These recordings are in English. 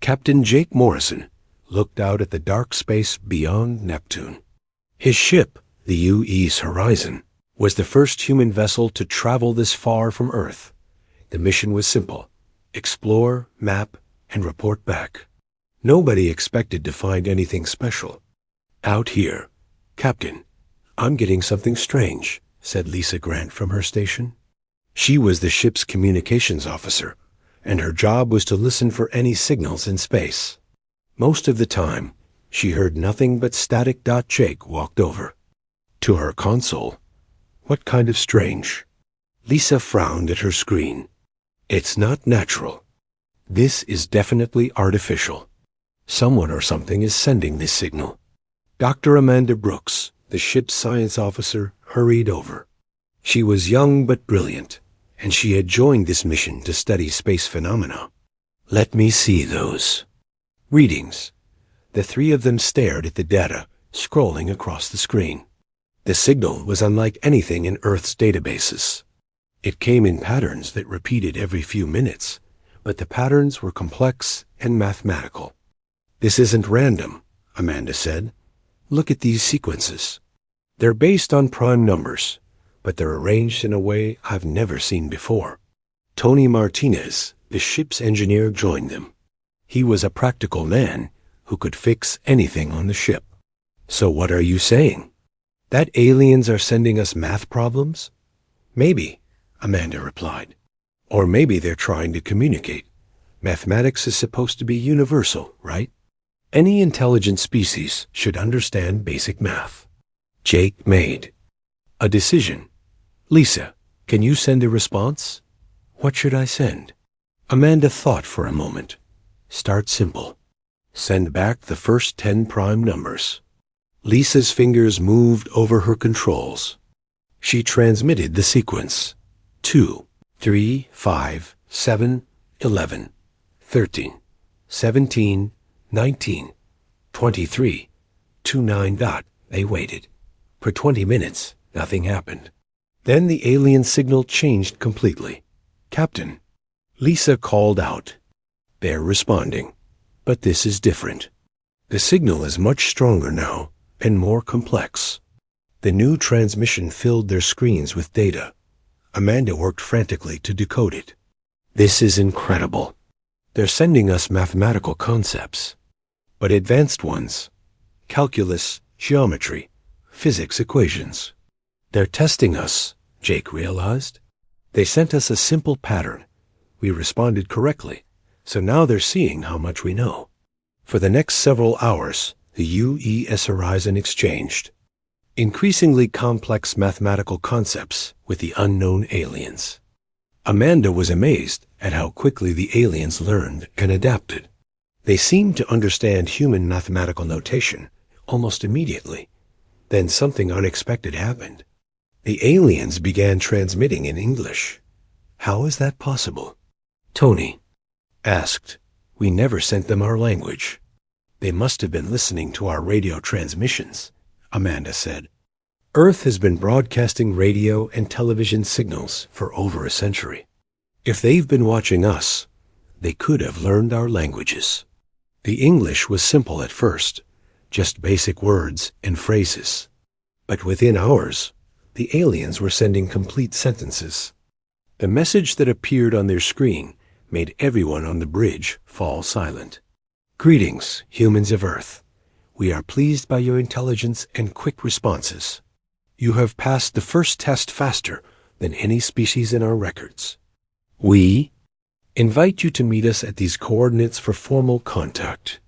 Captain Jake Morrison looked out at the dark space beyond Neptune. His ship, the UE's Horizon, was the first human vessel to travel this far from Earth. The mission was simple: explore, map, and report back. Nobody expected to find anything special. "Out here, Captain, I'm getting something strange," said Lisa Grant from her station. She was the ship's communications officer, and her job was to listen for any signals in space. Most of the time, she heard nothing but static. Jake walked over to her console. "What kind of strange?" Lisa frowned at her screen. "It's not natural. This is definitely artificial. Someone or something is sending this signal." Dr. Amanda Brooks, the ship's science officer, hurried over. She was young but brilliant, and she had joined this mission to study space phenomena. "Let me see those readings." The three of them stared at the data scrolling across the screen. The signal was unlike anything in Earth's databases. It came in patterns that repeated every few minutes, but the patterns were complex and mathematical. "This isn't random," Amanda said. "Look at these sequences. They're based on prime numbers, but they're arranged in a way I've never seen before." Tony Martinez, the ship's engineer, joined them. He was a practical man who could fix anything on the ship. "So what are you saying? That aliens are sending us math problems?" "Maybe," Amanda replied. "Or maybe they're trying to communicate. Mathematics is supposed to be universal, right? Any intelligent species should understand basic math." Jake made a decision. "Lisa, can you send a response?" "What should I send?" Amanda thought for a moment. "Start simple. Send back the first 10 prime numbers." Lisa's fingers moved over her controls. She transmitted the sequence: 2, 3, 5, 7, 11, 13, 17, 19, 23, 29. They waited. For 20 minutes, nothing happened. Then the alien signal changed completely. "Captain," Lisa called out. "They're responding, but this is different. The signal is much stronger now and more complex." The new transmission filled their screens with data. Amanda worked frantically to decode it. "This is incredible. They're sending us mathematical concepts, but advanced ones: calculus, geometry, physics equations. They're testing us," Jake realized. "They sent us a simple pattern. We responded correctly, so now they're seeing how much we know." For the next several hours, the UES Horizon exchanged increasingly complex mathematical concepts with the unknown aliens. Amanda was amazed at how quickly the aliens learned and adapted. They seemed to understand human mathematical notation almost immediately. Then something unexpected happened. The aliens began transmitting in English. "How is that possible?" Tony asked. "We never sent them our language." "They must have been listening to our radio transmissions," Amanda said. "Earth has been broadcasting radio and television signals for over a century. If they've been watching us, they could have learned our languages." The English was simple at first, just basic words and phrases. But within hours, the aliens were sending complete sentences. The message that appeared on their screen made everyone on the bridge fall silent. "Greetings, humans of Earth. We are pleased by your intelligence and quick responses. You have passed the first test faster than any species in our records. We invite you to meet us at these coordinates for formal contact."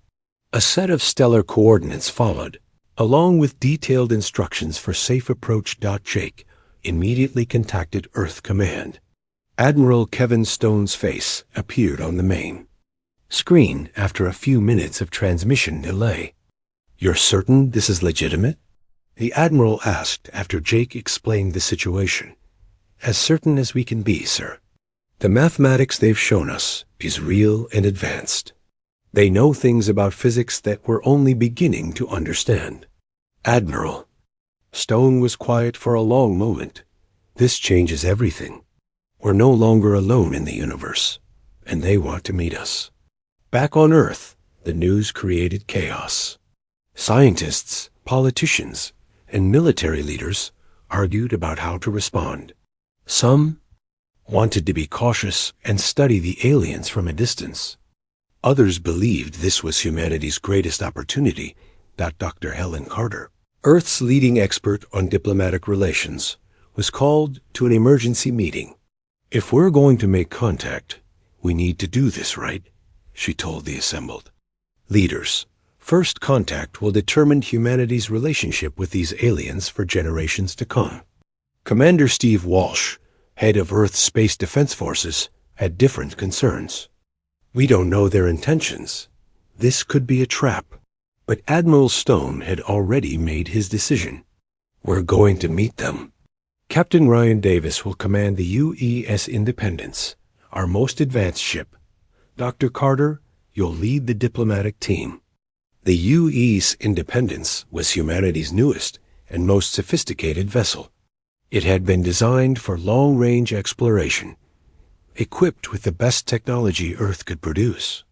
A set of stellar coordinates followed, along with detailed instructions for safe approach. Jake immediately contacted Earth Command. Admiral Kevin Stone's face appeared on the main screen after a few minutes of transmission delay. "You're certain this is legitimate?" the Admiral asked after Jake explained the situation. "As certain as we can be, sir. The mathematics they've shown us is real and advanced. They know things about physics that we're only beginning to understand." "Admiral." Stone was quiet for a long moment. "This changes everything. We're no longer alone in the universe, and they want to meet us." Back on Earth, the news created chaos. Scientists, politicians, and military leaders argued about how to respond. Some wanted to be cautious and study the aliens from a distance. Others believed this was humanity's greatest opportunity. Dr. Helen Carter, Earth's leading expert on diplomatic relations, was called to an emergency meeting. "If we're going to make contact, we need to do this right," she told the assembled leaders. First contact will determine humanity's relationship with these aliens for generations to come. Commander Steve Walsh, head of Earth's Space Defense Forces, had different concerns. "We don't know their intentions. This could be a trap." But Admiral Stone had already made his decision. "We're going to meet them. Captain Ryan Davis will command the UES Independence, our most advanced ship. Dr. Carter, you'll lead the diplomatic team." The UES Independence was humanity's newest and most sophisticated vessel. It had been designed for long-range exploration, equipped with the best technology Earth could produce.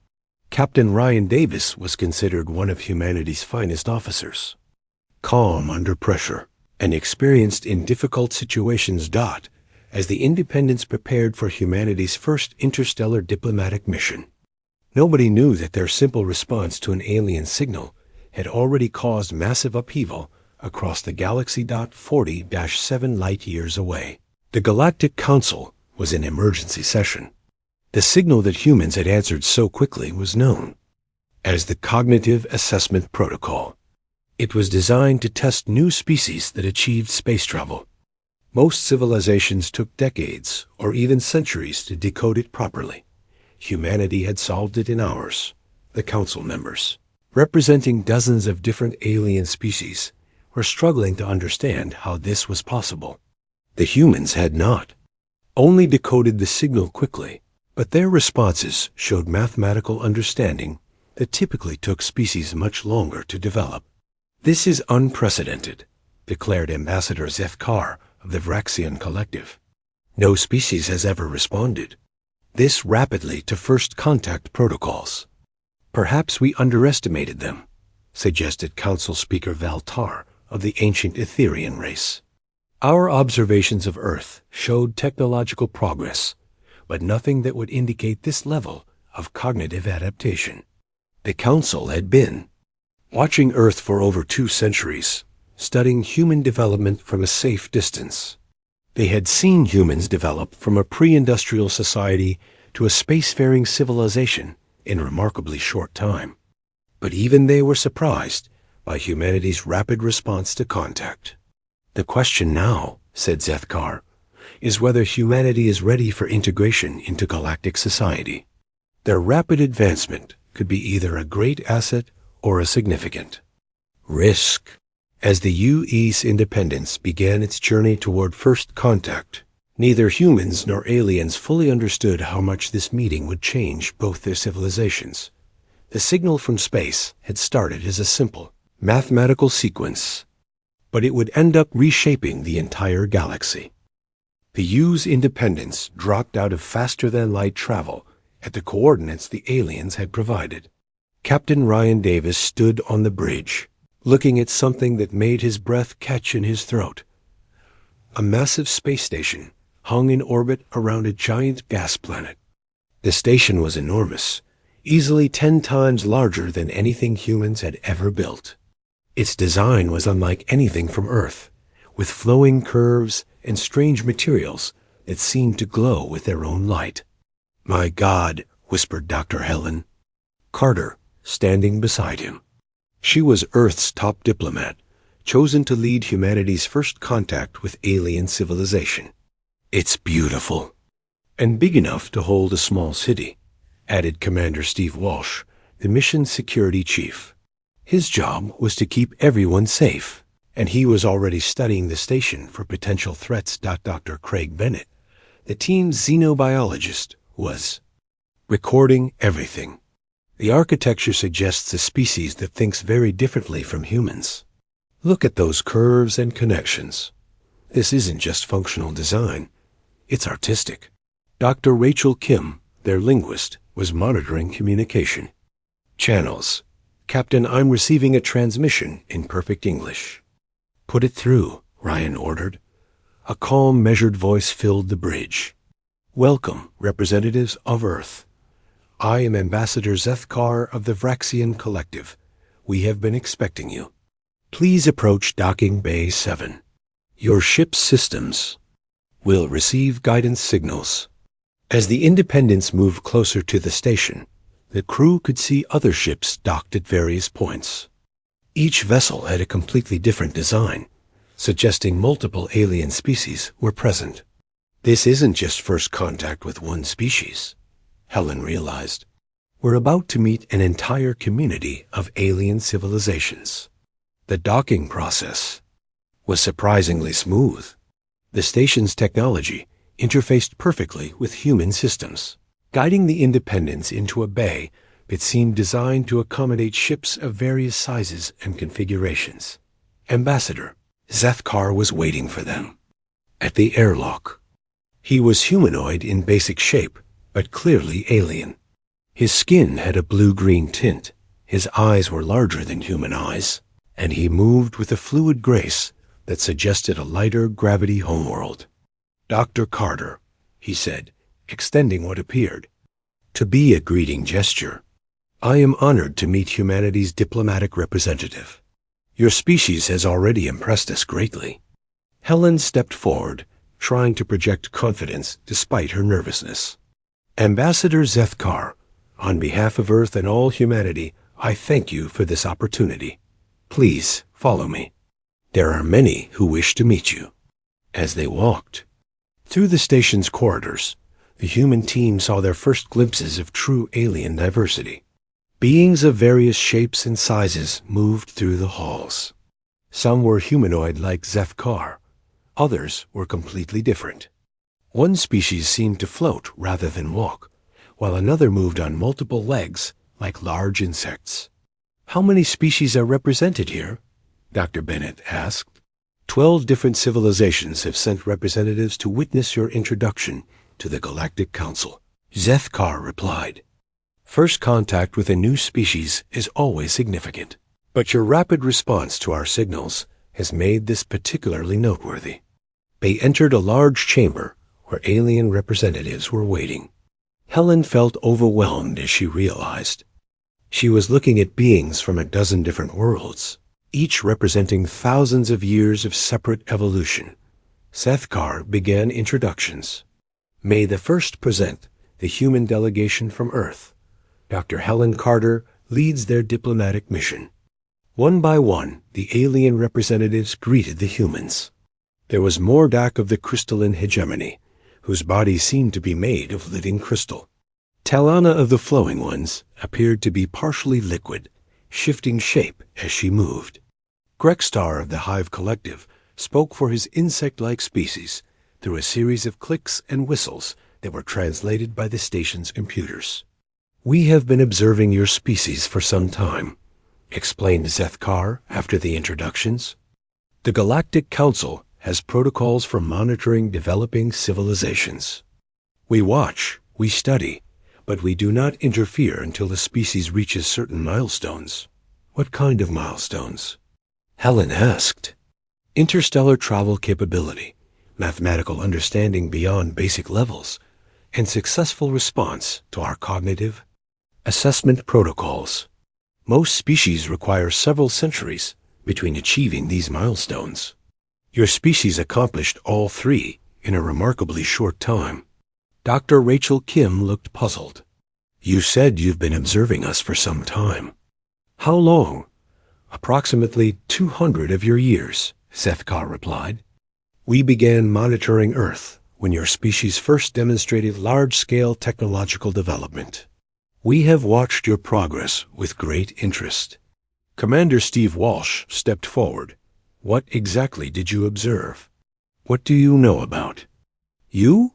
Captain Ryan Davis was considered one of humanity's finest officers. Calm under pressure and experienced in difficult situations. As the Independence prepared for humanity's first interstellar diplomatic mission. Nobody knew that their simple response to an alien signal had already caused massive upheaval across the galaxy. 40-7 light-years away. The Galactic Council was in emergency session. The signal that humans had answered so quickly was known as the Cognitive Assessment Protocol. It was designed to test new species that achieved space travel. Most civilizations took decades or even centuries to decode it properly. Humanity had solved it in hours. The council members, representing dozens of different alien species, were struggling to understand how this was possible. The humans had not only decoded the signal quickly, but their responses showed mathematical understanding that typically took species much longer to develop. "This is unprecedented," declared Ambassador Zethkar of the Vraxian Collective. "No species has ever responded this rapidly to first contact protocols." "Perhaps we underestimated them," suggested Council Speaker Valtar of the ancient Etherian race. "Our observations of Earth showed technological progress, but nothing that would indicate this level of cognitive adaptation." The Council had been watching Earth for over 2 centuries, studying human development from a safe distance. They had seen humans develop from a pre-industrial society to a spacefaring civilization in a remarkably short time. But even they were surprised by humanity's rapid response to contact. "The question now," said Zethkar, "is whether humanity is ready for integration into galactic society. Their rapid advancement could be either a great asset or a significant risk." As the UES Independence began its journey toward first contact, neither humans nor aliens fully understood how much this meeting would change both their civilizations. The signal from space had started as a simple mathematical sequence, but it would end up reshaping the entire galaxy. The UES Independence dropped out of faster-than-light travel at the coordinates the aliens had provided. Captain Ryan Davis stood on the bridge, looking at something that made his breath catch in his throat. A massive space station hung in orbit around a giant gas planet. The station was enormous, easily 10 times larger than anything humans had ever built. Its design was unlike anything from Earth, with flowing curves and strange materials that seemed to glow with their own light. "My God," whispered Dr. Helen Carter, standing beside him. She was Earth's top diplomat, chosen to lead humanity's first contact with alien civilization. "It's beautiful. And big enough to hold a small city," added Commander Steve Walsh, the mission's security chief. His job was to keep everyone safe, and he was already studying the station for potential threats. Dr. Craig Bennett, the team's xenobiologist, was recording everything. "The architecture suggests a species that thinks very differently from humans. Look at those curves and connections. This isn't just functional design, it's artistic." Dr. Rachel Kim, their linguist, was monitoring communication. Channels. Captain, I'm receiving a transmission in perfect English. Put it through, Ryan ordered. A calm, measured voice filled the bridge. Welcome, representatives of Earth. I am Ambassador Zethkar of the Vraxian Collective. We have been expecting you. Please approach Docking Bay 7. Your ship's systems will receive guidance signals. As the Independence moved closer to the station, the crew could see other ships docked at various points. Each vessel had a completely different design, suggesting multiple alien species were present. This isn't just first contact with one species, Helen realized. We're about to meet an entire community of alien civilizations. The docking process was surprisingly smooth. The station's technology interfaced perfectly with human systems, guiding the Independence into a bay that seemed designed to accommodate ships of various sizes and configurations. Ambassador Zethkar was waiting for them at the airlock. He was humanoid in basic shape, but clearly alien. His skin had a blue-green tint, his eyes were larger than human eyes, and he moved with a fluid grace that suggested a lighter gravity homeworld. Dr. Carter, he said, extending what appeared to be a greeting gesture. I am honored to meet humanity's diplomatic representative. Your species has already impressed us greatly. Helen stepped forward, trying to project confidence despite her nervousness. Ambassador Zethkar, on behalf of Earth and all humanity, I thank you for this opportunity. Please follow me. There are many who wish to meet you. As they walked through the station's corridors, the human team saw their first glimpses of true alien diversity. Beings of various shapes and sizes moved through the halls. Some were humanoid like Zethkar. Others were completely different. One species seemed to float rather than walk, while another moved on multiple legs like large insects. How many species are represented here? Dr. Bennett asked. 12 different civilizations have sent representatives to witness your introduction to the Galactic Council, Zethkar replied. First contact with a new species is always significant, but your rapid response to our signals has made this particularly noteworthy. They entered a large chamber where alien representatives were waiting. Helen felt overwhelmed as she realized. She was looking at beings from a dozen different worlds, each representing thousands of years of separate evolution. Zethkar began introductions. May the first present the human delegation from Earth. Dr. Helen Carter leads their diplomatic mission. One by one, the alien representatives greeted the humans. There was Mordak of the crystalline hegemony, whose body seemed to be made of living crystal. Talana of the flowing ones appeared to be partially liquid, shifting shape as she moved. Grexstar of the Hive Collective spoke for his insect-like species through a series of clicks and whistles that were translated by the station's computers. We have been observing your species for some time, explained Zethkar after the introductions. The Galactic Council has protocols for monitoring developing civilizations. We watch, we study, but we do not interfere until the species reaches certain milestones. What kind of milestones? Helen asked. Interstellar travel capability, mathematical understanding beyond basic levels, and successful response to our cognitive assessment protocols. Most species require several centuries between achieving these milestones. Your species accomplished all three in a remarkably short time. Dr. Rachel Kim looked puzzled. You said you've been observing us for some time. How long? Approximately 200 of your years, Zethkar replied. We began monitoring Earth when your species first demonstrated large-scale technological development. We have watched your progress with great interest. Commander Steve Walsh stepped forward. What exactly did you observe? What do you know about? You?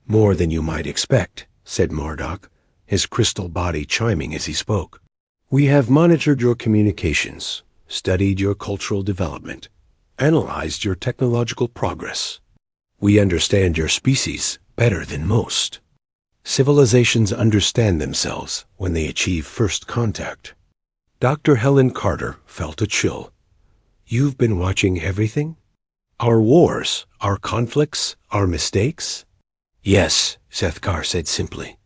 More than you might expect, said Marduk, his crystal body chiming as he spoke. We have monitored your communications, studied your cultural development, analyzed your technological progress. We understand your species better than most. Civilizations understand themselves when they achieve first contact. Dr. Helen Carter felt a chill. You've been watching everything? Our wars, our conflicts, our mistakes? Yes, Zethkar said simply.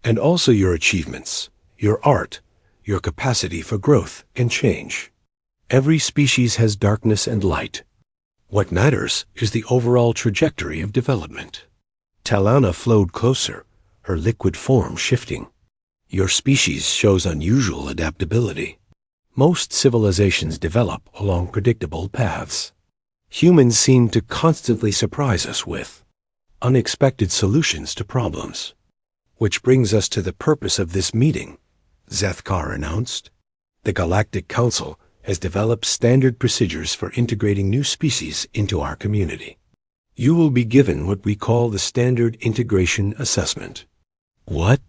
And also your achievements, your art, your capacity for growth and change. Every species has darkness and light. What matters is the overall trajectory of development. Talana flowed closer, her liquid form shifting. Your species shows unusual adaptability. Most civilizations develop along predictable paths. Humans seem to constantly surprise us with unexpected solutions to problems. Which brings us to the purpose of this meeting, Zethkar announced. The Galactic Council has developed standard procedures for integrating new species into our community. You will be given what we call the Standard Integration Assessment. What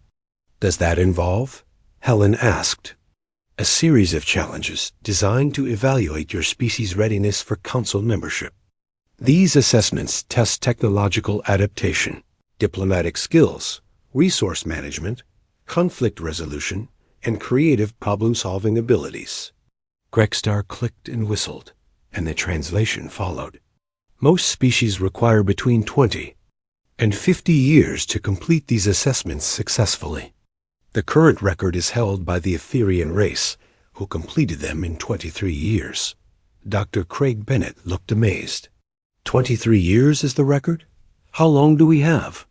does that involve? Helen asked. A series of challenges designed to evaluate your species' readiness for council membership. These assessments test technological adaptation, diplomatic skills, resource management, conflict resolution, and creative problem-solving abilities. Gregstar clicked and whistled, and the translation followed. Most species require between 20 and 50 years to complete these assessments successfully. The current record is held by the Etherian race, who completed them in 23 years. Dr. Craig Bennett looked amazed. 23 years is the record? How long do we have?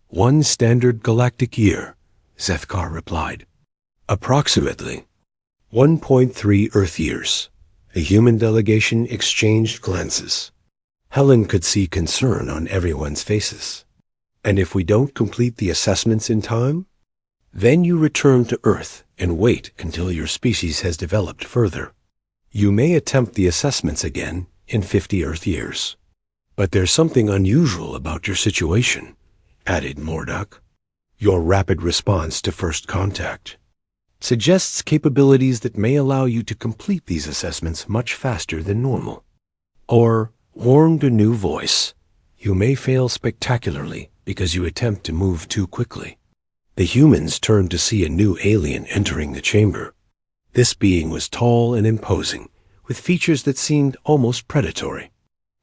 1 standard galactic year, Zethkar replied. Approximately 1.3 Earth years. A human delegation exchanged glances. Helen could see concern on everyone's faces. And if we don't complete the assessments in time? Then you return to Earth and wait until your species has developed further. You may attempt the assessments again in 50 Earth years. But there's something unusual about your situation, added Mordok. Your rapid response to first contact suggests capabilities that may allow you to complete these assessments much faster than normal. Or, warned a new voice, you may fail spectacularly because you attempt to move too quickly. The humans turned to see a new alien entering the chamber. This being was tall and imposing, with features that seemed almost predatory.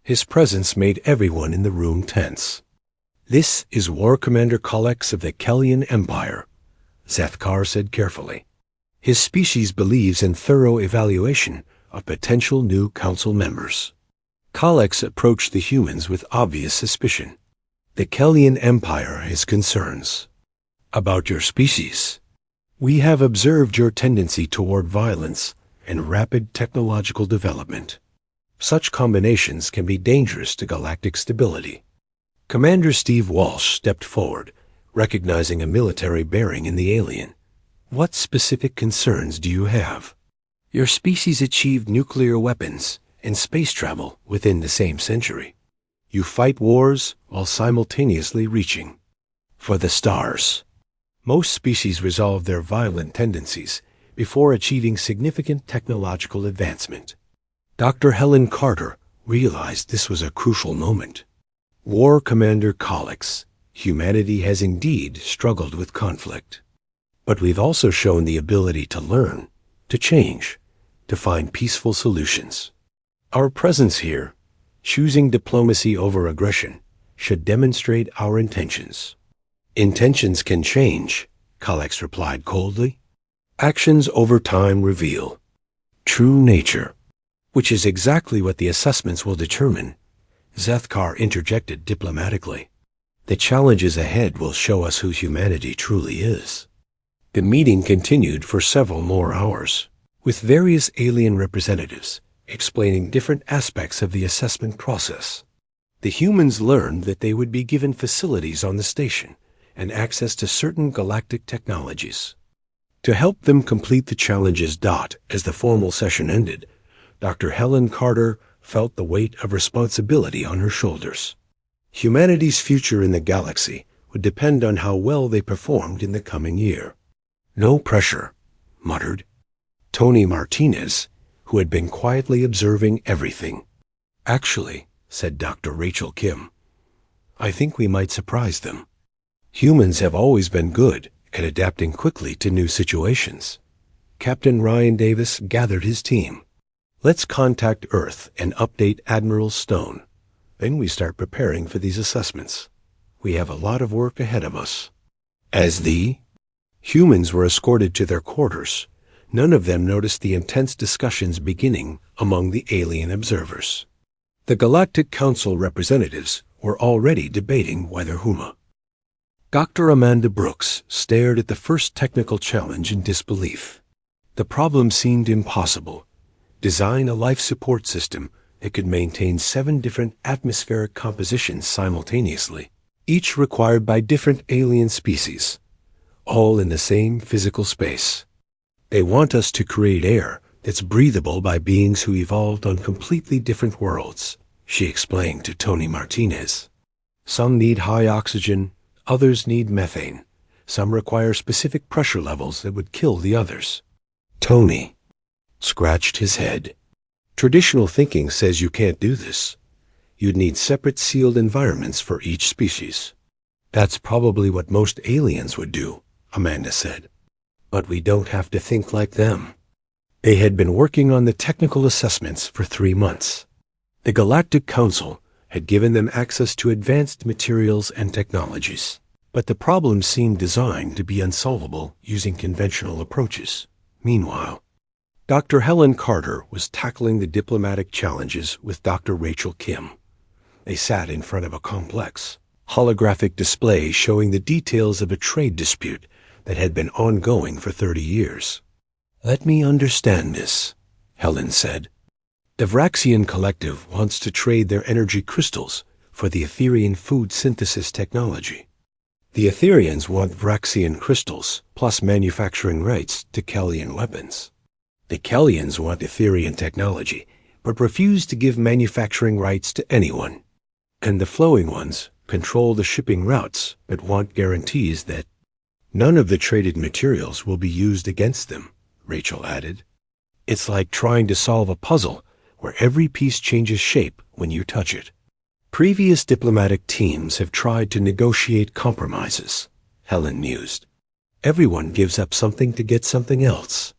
His presence made everyone in the room tense. This is War Commander Kalex of the Kellian Empire, Zethkar said carefully. His species believes in thorough evaluation of potential new council members. Kalex approached the humans with obvious suspicion. The Kellian Empire has concerns about your species. We have observed your tendency toward violence and rapid technological development. Such combinations can be dangerous to galactic stability. Commander Steve Walsh stepped forward, recognizing a military bearing in the alien. What specific concerns do you have? Your species achieved nuclear weapons and space travel within the same century. You fight wars while simultaneously reaching for the stars. Most species resolve their violent tendencies before achieving significant technological advancement. Dr. Helen Carter realized this was a crucial moment. War Commander Kalex, humanity has indeed struggled with conflict. But we've also shown the ability to learn, to change, to find peaceful solutions. Our presence here, choosing diplomacy over aggression, should demonstrate our intentions. Intentions can change, Kalex replied coldly. Actions over time reveal true nature, which is exactly what the assessments will determine. Zethkar interjected diplomatically. The challenges ahead will show us who humanity truly is. The meeting continued for several more hours, with various alien representatives explaining different aspects of the assessment process. The humans learned that they would be given facilities on the station and access to certain galactic technologies. To help them complete the challenges. As the formal session ended, Dr. Helen Carter felt the weight of responsibility on her shoulders. Humanity's future in the galaxy would depend on how well they performed in the coming year. No pressure, muttered Tony Martinez, who had been quietly observing everything. Actually, said Dr. Rachel Kim, I think we might surprise them. Humans have always been good at adapting quickly to new situations. Captain Ryan Davis gathered his team. Let's contact Earth and update Admiral Stone. Then we start preparing for these assessments. We have a lot of work ahead of us. As the humans were escorted to their quarters, none of them noticed the intense discussions beginning among the alien observers. The Galactic Council representatives were already debating whether Huma. Dr. Amanda Brooks stared at the first technical challenge in disbelief. The problem seemed impossible. Design a life support system that could maintain 7 different atmospheric compositions simultaneously, each required by different alien species, all in the same physical space. They want us to create air that's breathable by beings who evolved on completely different worlds, she explained to Tony Martinez. Some need high oxygen, others need methane. Some require specific pressure levels that would kill the others. Tony scratched his head. Traditional thinking says you can't do this. You'd need separate sealed environments for each species. That's probably what most aliens would do, Amanda said. But we don't have to think like them. They had been working on the technical assessments for 3 months. The Galactic Council had given them access to advanced materials and technologies, but the problem seemed designed to be unsolvable using conventional approaches. Meanwhile, Dr. Helen Carter was tackling the diplomatic challenges with Dr. Rachel Kim. They sat in front of a complex, holographic display showing the details of a trade dispute that had been ongoing for 30 years. Let me understand this, Helen said. The Vraxian Collective wants to trade their energy crystals for the Etherian food synthesis technology. The Etherians want Vraxian crystals plus manufacturing rights to Kellian weapons. The Kellians want Etherian technology, but refuse to give manufacturing rights to anyone. And the flowing ones control the shipping routes, but want guarantees that none of the traded materials will be used against them, Rachel added. It's like trying to solve a puzzle where every piece changes shape when you touch it. Previous diplomatic teams have tried to negotiate compromises, Helen mused. Everyone gives up something to get something else.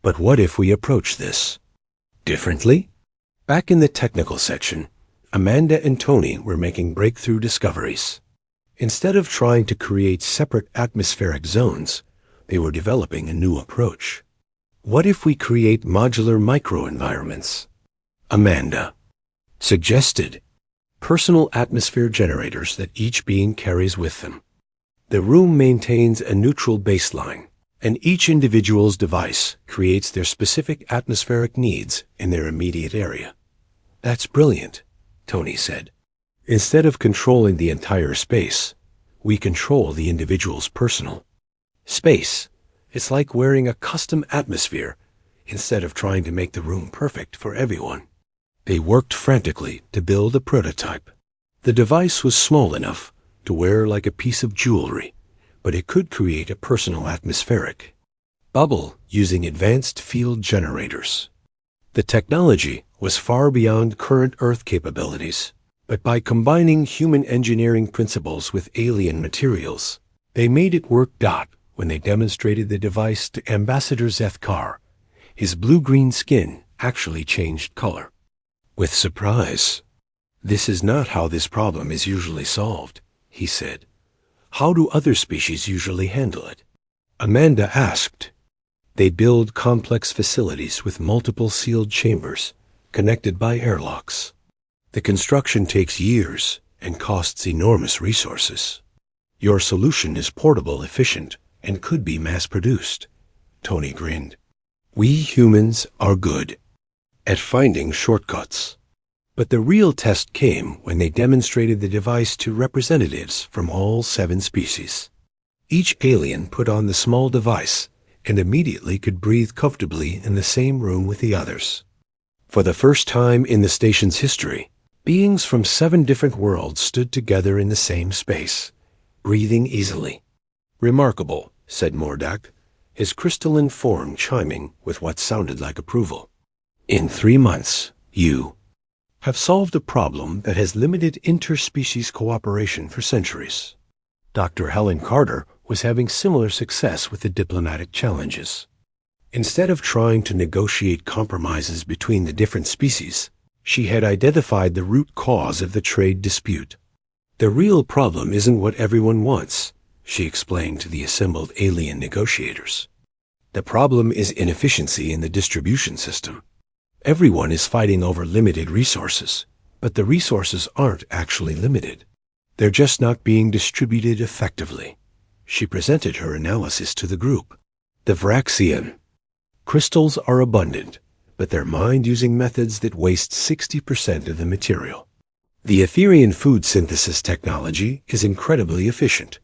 But what if we approach this differently? Back in the technical section, Amanda and Tony were making breakthrough discoveries. Instead of trying to create separate atmospheric zones, they were developing a new approach. What if we create modular microenvironments? Amanda suggested personal atmosphere generators that each being carries with them. The room maintains a neutral baseline, and each individual's device creates their specific atmospheric needs in their immediate area. That's brilliant, Tony said. Instead of controlling the entire space, we control the individual's personal space. It's like wearing a custom atmosphere instead of trying to make the room perfect for everyone. They worked frantically to build a prototype. The device was small enough to wear like a piece of jewelry, but it could create a personal atmospheric bubble using advanced field generators. The technology was far beyond current Earth capabilities, but by combining human engineering principles with alien materials, they made it work. When they demonstrated the device to Ambassador Zethkar, his blue-green skin actually changed color. With surprise, "This is not how this problem is usually solved," he said. "How do other species usually handle it?" Amanda asked. They build complex facilities with multiple sealed chambers, connected by airlocks. The construction takes years and costs enormous resources. Your solution is portable, efficient, and could be mass-produced. Tony grinned. We humans are good at finding shortcuts. But the real test came when they demonstrated the device to representatives from all 7 species. Each alien put on the small device and immediately could breathe comfortably in the same room with the others. For the first time in the station's history, beings from 7 different worlds stood together in the same space, breathing easily. Remarkable, said Mordak, his crystalline form chiming with what sounded like approval. In 3 months, you have solved a problem that has limited interspecies cooperation for centuries. Dr. Helen Carter was having similar success with the diplomatic challenges. Instead of trying to negotiate compromises between the different species, she had identified the root cause of the trade dispute. The real problem isn't what everyone wants, she explained to the assembled alien negotiators. The problem is inefficiency in the distribution system. Everyone is fighting over limited resources, but the resources aren't actually limited. They're just not being distributed effectively. She presented her analysis to the group. The Vraxian crystals are abundant, but they're mined using methods that waste 60% of the material. The Etherian food synthesis technology is incredibly efficient,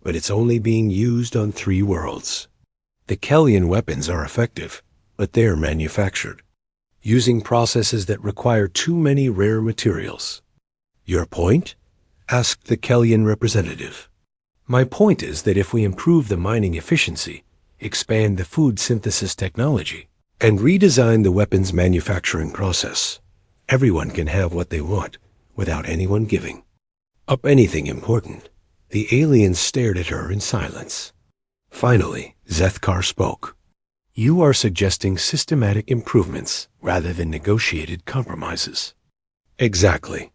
but it's only being used on 3 worlds. The Kellian weapons are effective, but they're manufactured, using processes that require too many rare materials. Your point? Asked the Kellian representative. My point is that if we improve the mining efficiency, expand the food synthesis technology, and redesign the weapons manufacturing process, everyone can have what they want without anyone giving up anything important. The aliens stared at her in silence. Finally, Zethkar spoke. You are suggesting systematic improvements rather than negotiated compromises. Exactly.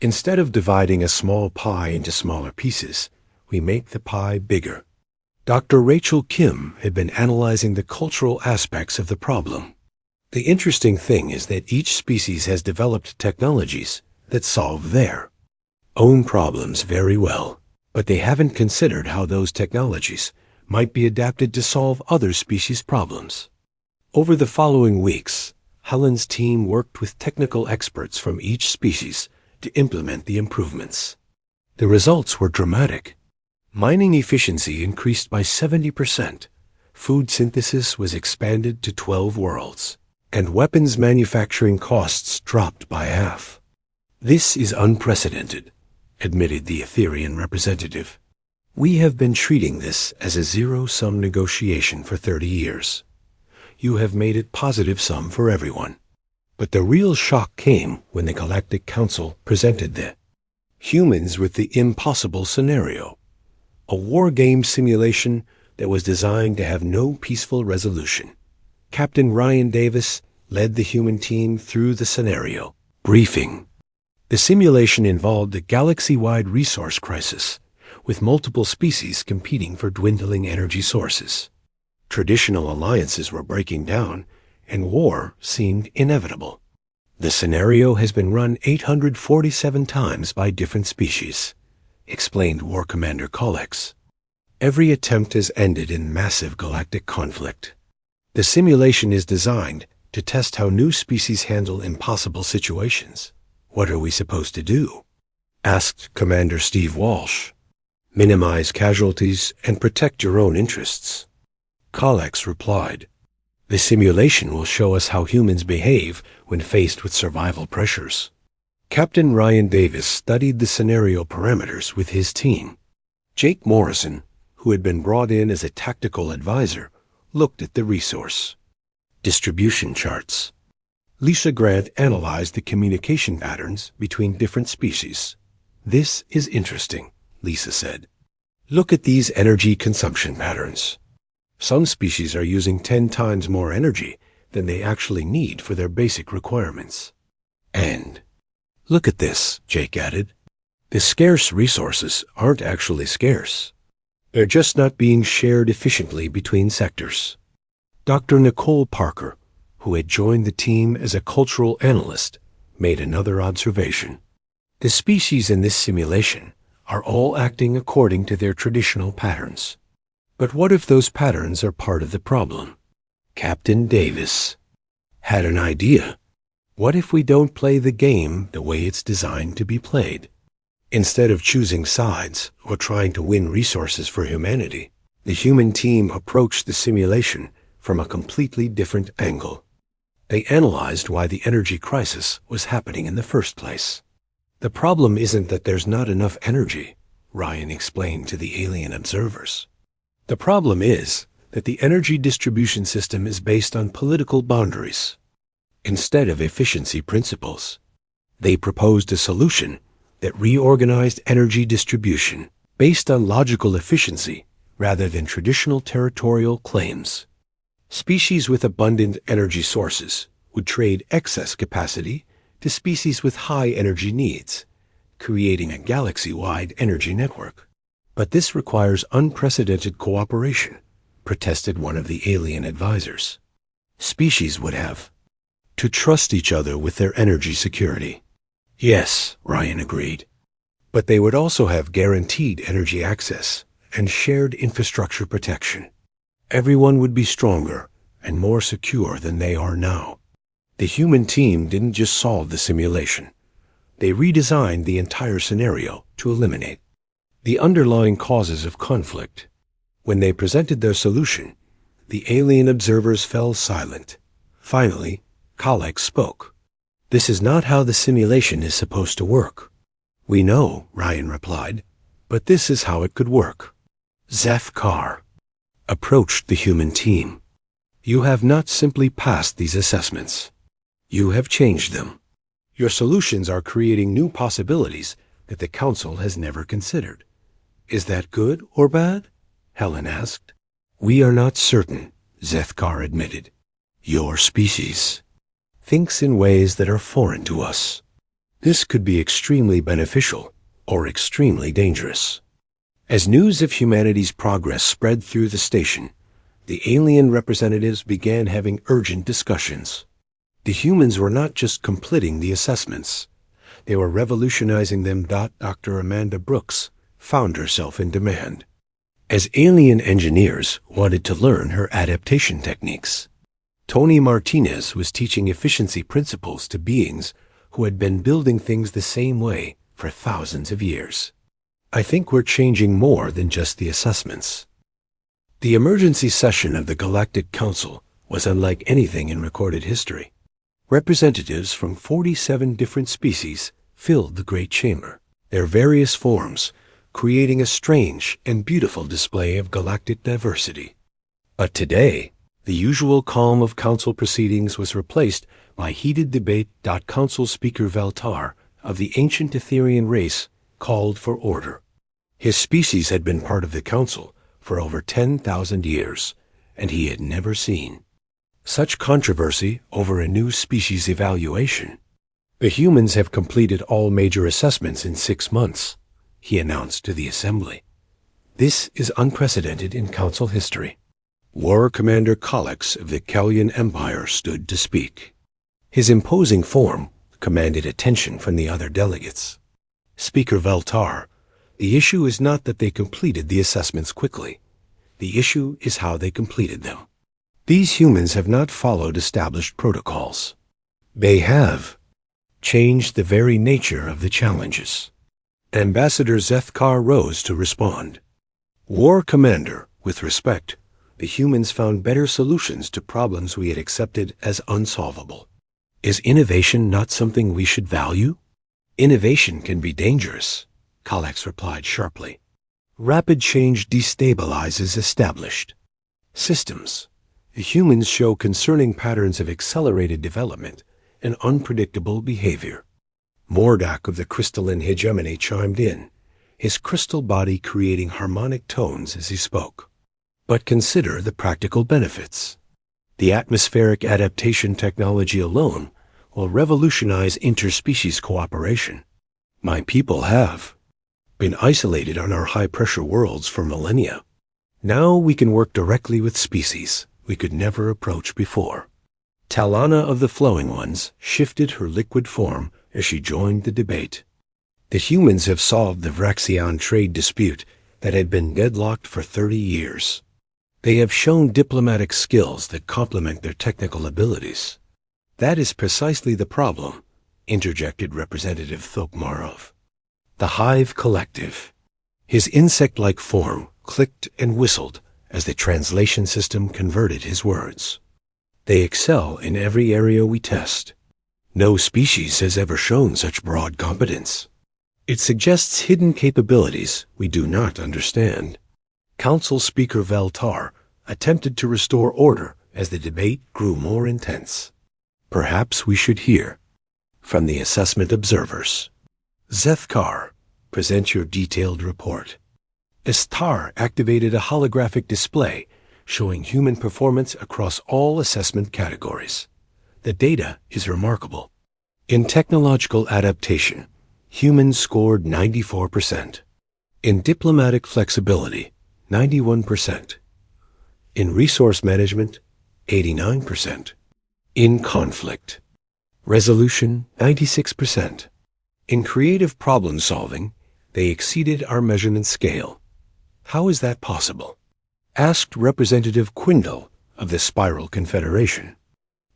Instead of dividing a small pie into smaller pieces, we make the pie bigger. Dr. Rachel Kim had been analyzing the cultural aspects of the problem. The interesting thing is that each species has developed technologies that solve their own problems very well, but they haven't considered how those technologies might be adapted to solve other species' problems. Over the following weeks, Helen's team worked with technical experts from each species to implement the improvements. The results were dramatic. Mining efficiency increased by 70%, food synthesis was expanded to 12 worlds, and weapons manufacturing costs dropped by half. This is unprecedented, admitted the Etherian representative. We have been treating this as a zero-sum negotiation for 30 years. You have made it positive-sum for everyone. But the real shock came when the Galactic Council presented the humans with the impossible scenario, a war game simulation that was designed to have no peaceful resolution. Captain Ryan Davis led the human team through the scenario briefing. The simulation involved a galaxy-wide resource crisis, with multiple species competing for dwindling energy sources. Traditional alliances were breaking down, and war seemed inevitable. The scenario has been run 847 times by different species, explained War Commander Kolex. Every attempt has ended in massive galactic conflict. The simulation is designed to test how new species handle impossible situations. What are we supposed to do? Asked Commander Steve Walsh. Minimize casualties and protect your own interests. Kolex replied, the simulation will show us how humans behave when faced with survival pressures. Captain Ryan Davis studied the scenario parameters with his team. Jake Morrison, who had been brought in as a tactical advisor, looked at the resource distribution charts. Lisa Grant analyzed the communication patterns between different species. This is interesting, Lisa said. Look at these energy consumption patterns. Some species are using 10 times more energy than they actually need for their basic requirements. And look at this, Jake added. The scarce resources aren't actually scarce. They're just not being shared efficiently between sectors. Dr. Nicole Parker, who had joined the team as a cultural analyst, made another observation. The species in this simulation are all acting according to their traditional patterns. But what if those patterns are part of the problem? Captain Davis had an idea. What if we don't play the game the way it's designed to be played? Instead of choosing sides or trying to win resources for humanity, the human team approached the simulation from a completely different angle. They analyzed why the energy crisis was happening in the first place. The problem isn't that there's not enough energy, Ryan explained to the alien observers. The problem is that the energy distribution system is based on political boundaries instead of efficiency principles. They proposed a solution that reorganized energy distribution based on logical efficiency rather than traditional territorial claims. Species with abundant energy sources would trade excess capacity to species with high energy needs, creating a galaxy-wide energy network. But this requires unprecedented cooperation, protested one of the alien advisors. Species would have to trust each other with their energy security. Yes, Ryan agreed. But they would also have guaranteed energy access and shared infrastructure protection. Everyone would be stronger and more secure than they are now. The human team didn't just solve the simulation. They redesigned the entire scenario to eliminate the underlying causes of conflict. When they presented their solution, the alien observers fell silent. Finally, Galactic spoke. "This is not how the simulation is supposed to work." "We know," Ryan replied, "but this is how it could work." Zeth-Kar approached the human team. "You have not simply passed these assessments. You have changed them. Your solutions are creating new possibilities that the Council has never considered." "Is that good or bad?" Helen asked. "We are not certain," Zeth-Kar admitted. "Your species thinks in ways that are foreign to us. This could be extremely beneficial or extremely dangerous." As news of humanity's progress spread through the station, the alien representatives began having urgent discussions. The humans were not just completing the assessments. They were revolutionizing them. Dr. Amanda Brooks found herself in demand, as alien engineers wanted to learn her adaptation techniques. Tony Martinez was teaching efficiency principles to beings who had been building things the same way for thousands of years. "I think we're changing more than just the assessments." The emergency session of the Galactic Council was unlike anything in recorded history. Representatives from 47 different species filled the great chamber, their various forms creating a strange and beautiful display of galactic diversity. But today, the usual calm of council proceedings was replaced by heated debate. Council Speaker Valtar of the ancient Etherian race called for order. His species had been part of the council for over 10,000 years, and he had never seen such controversy over a new species evaluation. "The humans have completed all major assessments in 6 months," he announced to the assembly. "This is unprecedented in council history." War Commander Galactic of the Kalyan Empire stood to speak. His imposing form commanded attention from the other delegates. "Speaker Valtar, the issue is not that they completed the assessments quickly. The issue is how they completed them. These humans have not followed established protocols. They have changed the very nature of the challenges." Ambassador Zeth-Kar rose to respond. "War Commander, with respect, the humans found better solutions to problems we had accepted as unsolvable. Is innovation not something we should value?" "Innovation can be dangerous," Galactic replied sharply. "Rapid change destabilizes established systems. The humans show concerning patterns of accelerated development and unpredictable behavior." Mordak of the crystalline hegemony chimed in, his crystal body creating harmonic tones as he spoke. "But consider the practical benefits. The atmospheric adaptation technology alone will revolutionize interspecies cooperation. My people have been isolated on our high-pressure worlds for millennia. Now we can work directly with species we could never approach before." Talana of the Flowing Ones shifted her liquid form as she joined the debate. "The humans have solved the Vraxian trade dispute that had been deadlocked for 30 years. They have shown diplomatic skills that complement their technical abilities." "That is precisely the problem," interjected Representative Thokmarov. "The Hive Collective." His insect-like form clicked and whistled as the translation system converted his words. "They excel in every area we test. No species has ever shown such broad competence. It suggests hidden capabilities we do not understand." Council Speaker Valtar attempted to restore order as the debate grew more intense. "Perhaps we should hear from the assessment observers. Zeth-Kar, present your detailed report." A star activated a holographic display showing human performance across all assessment categories. The data is remarkable. In technological adaptation, humans scored 94%. In diplomatic flexibility, 91%. In resource management, 89%. In conflict resolution, 96%. In creative problem solving, they exceeded our measurement scale. How is that possible? Asked Representative Quindle of the Spiral Confederation.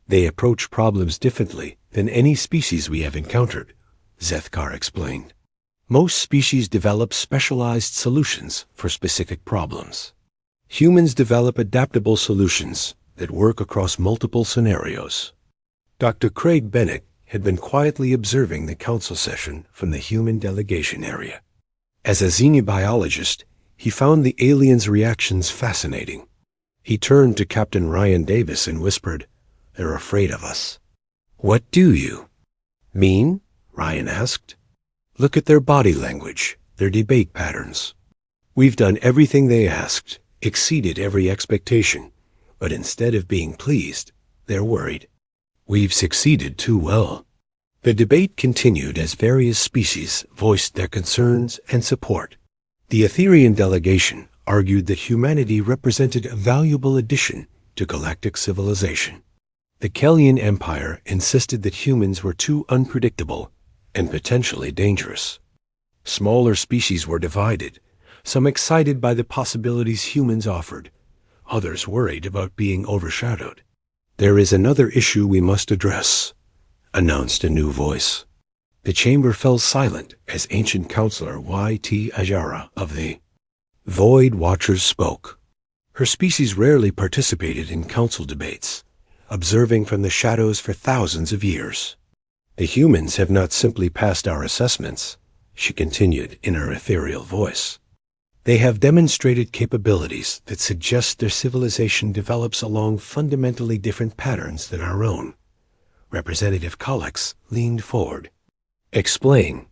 They approach problems differently than any species we have encountered, Zethkar explained. Most species develop specialized solutions for specific problems. Humans develop adaptable solutions that work across multiple scenarios. Dr. Craig Bennett had been quietly observing the council session from the human delegation area. As a xenobiologist, he found the aliens' reactions fascinating. He turned to Captain Ryan Davis and whispered, "They're afraid of us." "What do you mean?" Ryan asked. "Look at their body language, their debate patterns. We've done everything they asked, exceeded every expectation, but instead of being pleased, they're worried. We've succeeded too well." The debate continued as various species voiced their concerns and support. The Etherian delegation argued that humanity represented a valuable addition to galactic civilization. The Kellian Empire insisted that humans were too unpredictable and potentially dangerous. Smaller species were divided, some excited by the possibilities humans offered, others worried about being overshadowed. "There is another issue we must address," announced a new voice. The chamber fell silent as ancient counselor Y.T. Ajara of the Void Watchers spoke. Her species rarely participated in council debates, observing from the shadows for thousands of years. "The humans have not simply passed our assessments," she continued in her ethereal voice. "They have demonstrated capabilities that suggest their civilization develops along fundamentally different patterns than our own." Representative Collex leaned forward. "Explain.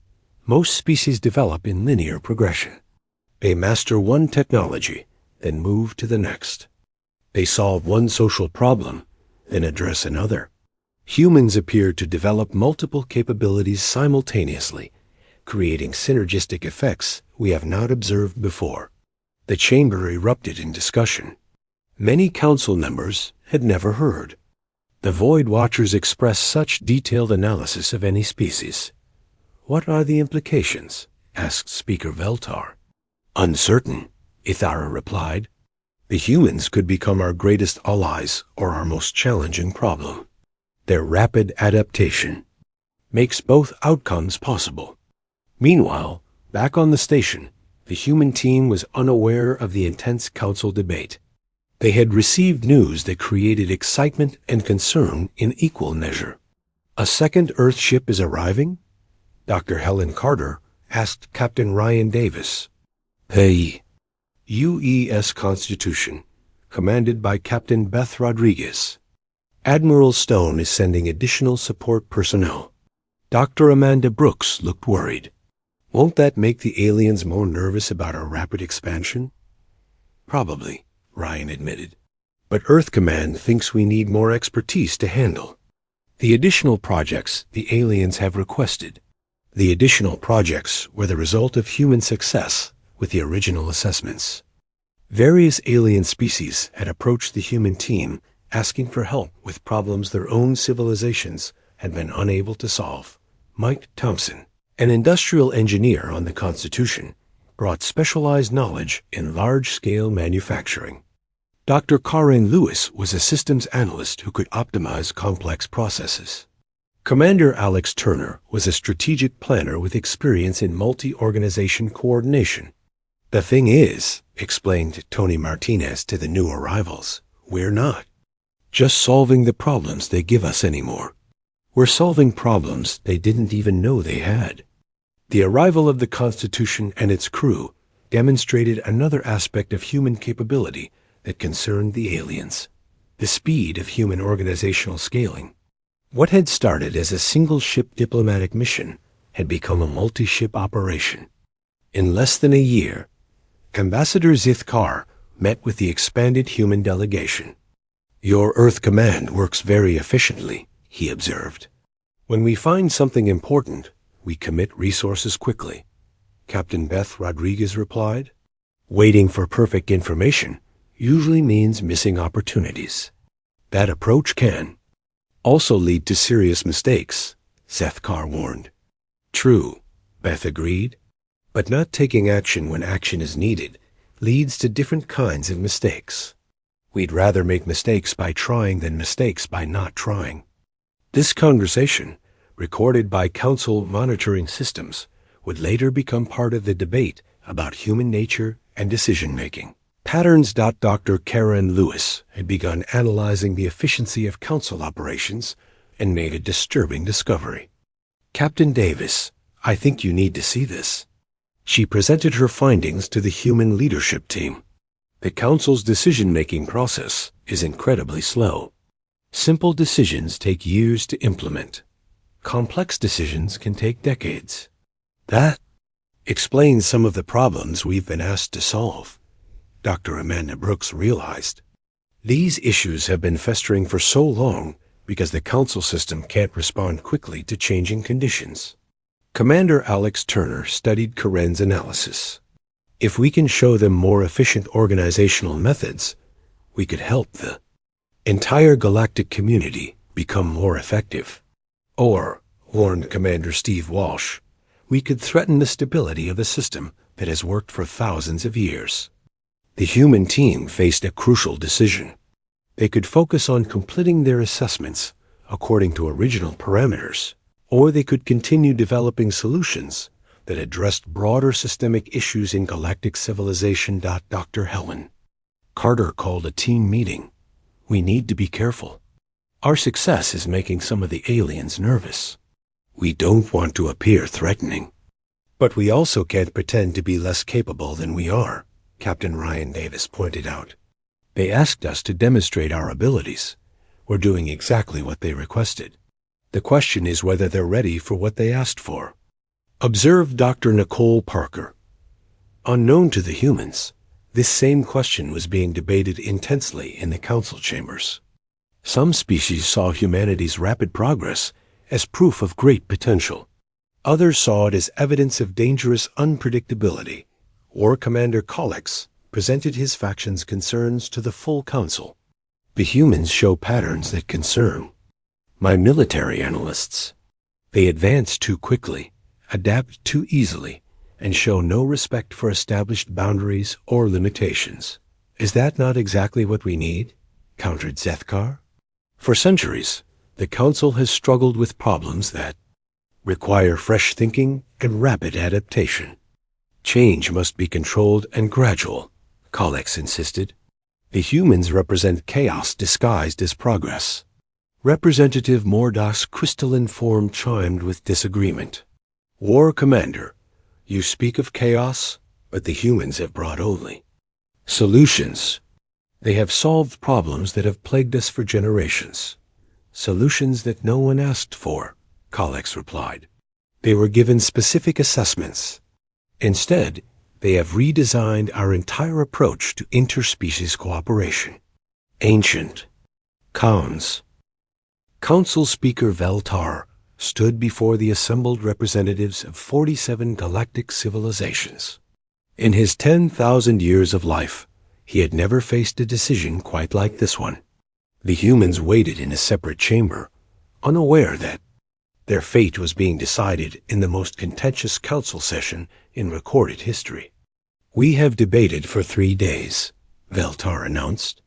Most species develop in linear progression. They master one technology, then move to the next. They solve one social problem, then address another. Humans appear to develop multiple capabilities simultaneously, creating synergistic effects we have not observed before." The chamber erupted in discussion. Many council members had never heard the Void Watchers express such detailed analysis of any species. "What are the implications?" asked Speaker Veltar. "Uncertain," Ithara replied. "The humans could become our greatest allies or our most challenging problem. Their rapid adaptation makes both outcomes possible." Meanwhile, back on the station, the human team was unaware of the intense council debate. They had received news that created excitement and concern in equal measure. "A second Earth ship is arriving?" Dr. Helen Carter asked Captain Ryan Davis. "Hey, U.S. Constitution, commanded by Captain Beth Rodriguez. Admiral Stone is sending additional support personnel." Dr. Amanda Brooks looked worried. "Won't that make the aliens more nervous about our rapid expansion?" "Probably," Ryan admitted. "But Earth Command thinks we need more expertise to handle the additional projects the aliens have requested." The additional projects were the result of human success with the original assessments. Various alien species had approached the human team asking for help with problems their own civilizations had been unable to solve. Mike Thompson, an industrial engineer on the Constitution, brought specialized knowledge in large-scale manufacturing. Dr. Karen Lewis was a systems analyst who could optimize complex processes. Commander Alex Turner was a strategic planner with experience in multi-organization coordination. "The thing is," explained Tony Martinez to the new arrivals, "we're not just solving the problems they give us anymore. We're solving problems they didn't even know they had." The arrival of the Constitution and its crew demonstrated another aspect of human capability that concerned the aliens: the speed of human organizational scaling. What had started as a single-ship diplomatic mission had become a multi-ship operation. In less than a year, Ambassador Zithkar met with the expanded human delegation. "Your Earth Command works very efficiently," he observed. "When we find something important, we commit resources quickly," Captain Beth Rodriguez replied. "Waiting for perfect information usually means missing opportunities. That approach can also lead to serious mistakes," Zethkar warned. "True," Beth agreed, "but not taking action when action is needed leads to different kinds of mistakes. We'd rather make mistakes by trying than mistakes by not trying." This conversation, recorded by Council monitoring systems, would later become part of the debate about human nature and decision-making. Patterns. Dr. Karen Lewis had begun analyzing the efficiency of Council operations and made a disturbing discovery. "Captain Davis, I think you need to see this." She presented her findings to the human leadership team. "The Council's decision-making process is incredibly slow. Simple decisions take years to implement. Complex decisions can take decades. That explains some of the problems we've been asked to solve," Dr. Amanda Brooks realized. "These issues have been festering for so long because the Council system can't respond quickly to changing conditions." Commander Alex Turner studied Karen's analysis. "If we can show them more efficient organizational methods, we could help the entire galactic community become more effective. Or," warned Commander Steve Walsh, "we could threaten the stability of a system that has worked for thousands of years." The human team faced a crucial decision. They could focus on completing their assessments according to original parameters, or they could continue developing solutions that addressed broader systemic issues in galactic civilization. Dr. Helen Carter called a team meeting. "We need to be careful. Our success is making some of the aliens nervous. We don't want to appear threatening. But we also can't pretend to be less capable than we are," Captain Ryan Davis pointed out. "They asked us to demonstrate our abilities. We're doing exactly what they requested. The question is whether they're ready for what they asked for." Observed Dr. Nicole Parker. Unknown to the humans, this same question was being debated intensely in the Council chambers. Some species saw humanity's rapid progress as proof of great potential. Others saw it as evidence of dangerous unpredictability. War Commander Collix presented his faction's concerns to the full Council. "The humans show patterns that concern my military analysts. They advance too quickly, adapt too easily, and show no respect for established boundaries or limitations." "Is that not exactly what we need?" countered Zethkar. "For centuries, the Council has struggled with problems that require fresh thinking and rapid adaptation. Change must be controlled and gradual," Collix insisted. "The humans represent chaos disguised as progress." Representative Mordach's crystalline form chimed with disagreement. "War Commander, you speak of chaos, but the humans have brought only solutions. They have solved problems that have plagued us for generations. Solutions that no one asked for," Collix replied. "They were given specific assessments. Instead, they have redesigned our entire approach to interspecies cooperation." Ancient Khans. Council Speaker Veltar stood before the assembled representatives of 47 galactic civilizations. In his 10,000 years of life, he had never faced a decision quite like this one. The humans waited in a separate chamber, unaware that their fate was being decided in the most contentious council session in recorded history. "We have debated for 3 days," Veltar announced.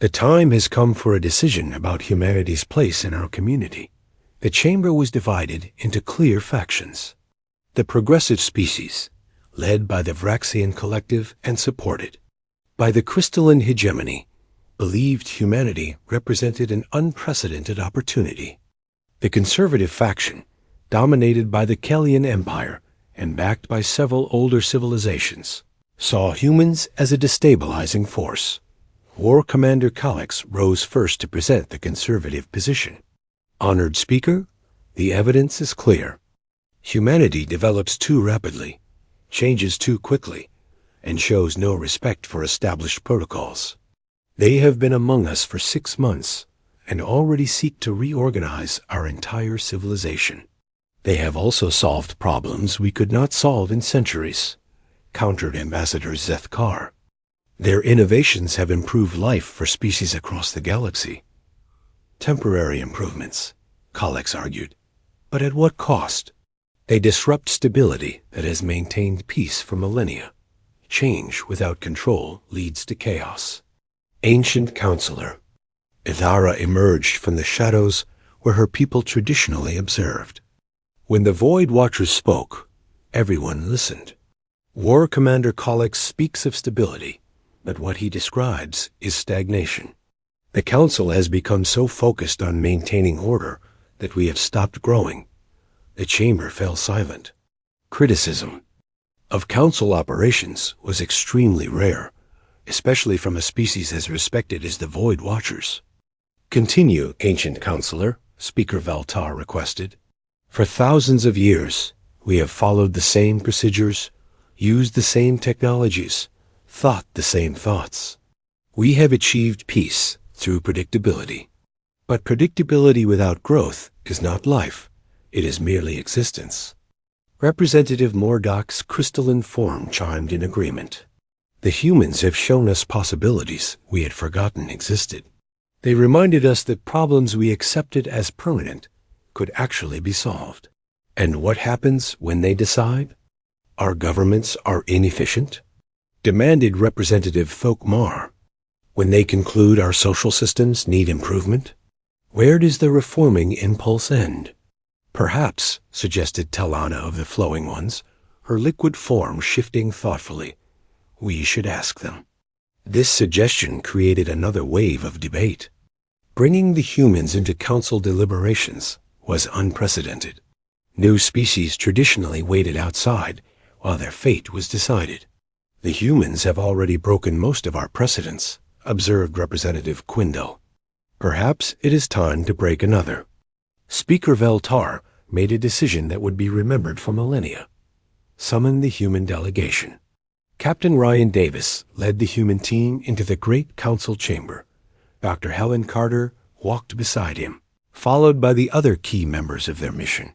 "The time has come for a decision about humanity's place in our community." The chamber was divided into clear factions. The progressive species, led by the Vraxian Collective and supported by the crystalline hegemony, believed humanity represented an unprecedented opportunity. The conservative faction, dominated by the Kellian Empire and backed by several older civilizations, saw humans as a destabilizing force. War Commander Collix rose first to present the conservative position. "Honored Speaker, the evidence is clear. Humanity develops too rapidly, changes too quickly, and shows no respect for established protocols. They have been among us for 6 months and already seek to reorganize our entire civilization. They have also solved problems we could not solve in centuries, countered Ambassador Zethkar. Their innovations have improved life for species across the galaxy. Temporary improvements, Kalex argued, but at what cost? They disrupt stability that has maintained peace for millennia. Change without control leads to chaos. Ancient Counselor. Ithara emerged from the shadows where her people traditionally observed. When the Void Watchers spoke, everyone listened. War Commander Kalex speaks of stability, but what he describes is stagnation. The Council has become so focused on maintaining order that we have stopped growing. The chamber fell silent. Criticism of Council operations was extremely rare, especially from a species as respected as the Void Watchers. Continue, Ancient Counselor, Speaker Valtar requested. For thousands of years, we have followed the same procedures, used the same technologies, thought the same thoughts. We have achieved peace through predictability. But predictability without growth is not life. It is merely existence. Representative Mordok's crystalline form chimed in agreement. The humans have shown us possibilities we had forgotten existed. They reminded us that problems we accepted as permanent could actually be solved. And what happens when they decide? Our governments are inefficient? Demanded Representative Thokmar. When they conclude our social systems need improvement? Where does the reforming impulse end? Perhaps, suggested Talana of the Flowing Ones, her liquid form shifting thoughtfully, we should ask them. This suggestion created another wave of debate. Bringing the humans into council deliberations was unprecedented. New species traditionally waited outside while their fate was decided. The humans have already broken most of our precedents, observed Representative Quindel. Perhaps it is time to break another. Speaker Veltar made a decision that would be remembered for millennia. Summon the human delegation. Captain Ryan Davis led the human team into the great council chamber. Dr. Helen Carter walked beside him, followed by the other key members of their mission.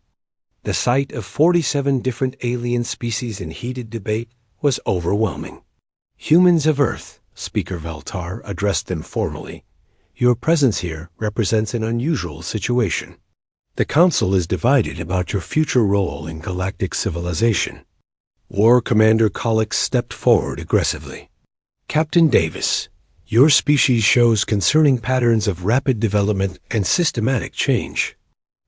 The sight of 47 different alien species in heated debate was overwhelming. Humans of Earth, Speaker Veltar addressed them formally. Your presence here represents an unusual situation. The Council is divided about your future role in galactic civilization. War Commander Kalex stepped forward aggressively. Captain Davis, your species shows concerning patterns of rapid development and systematic change.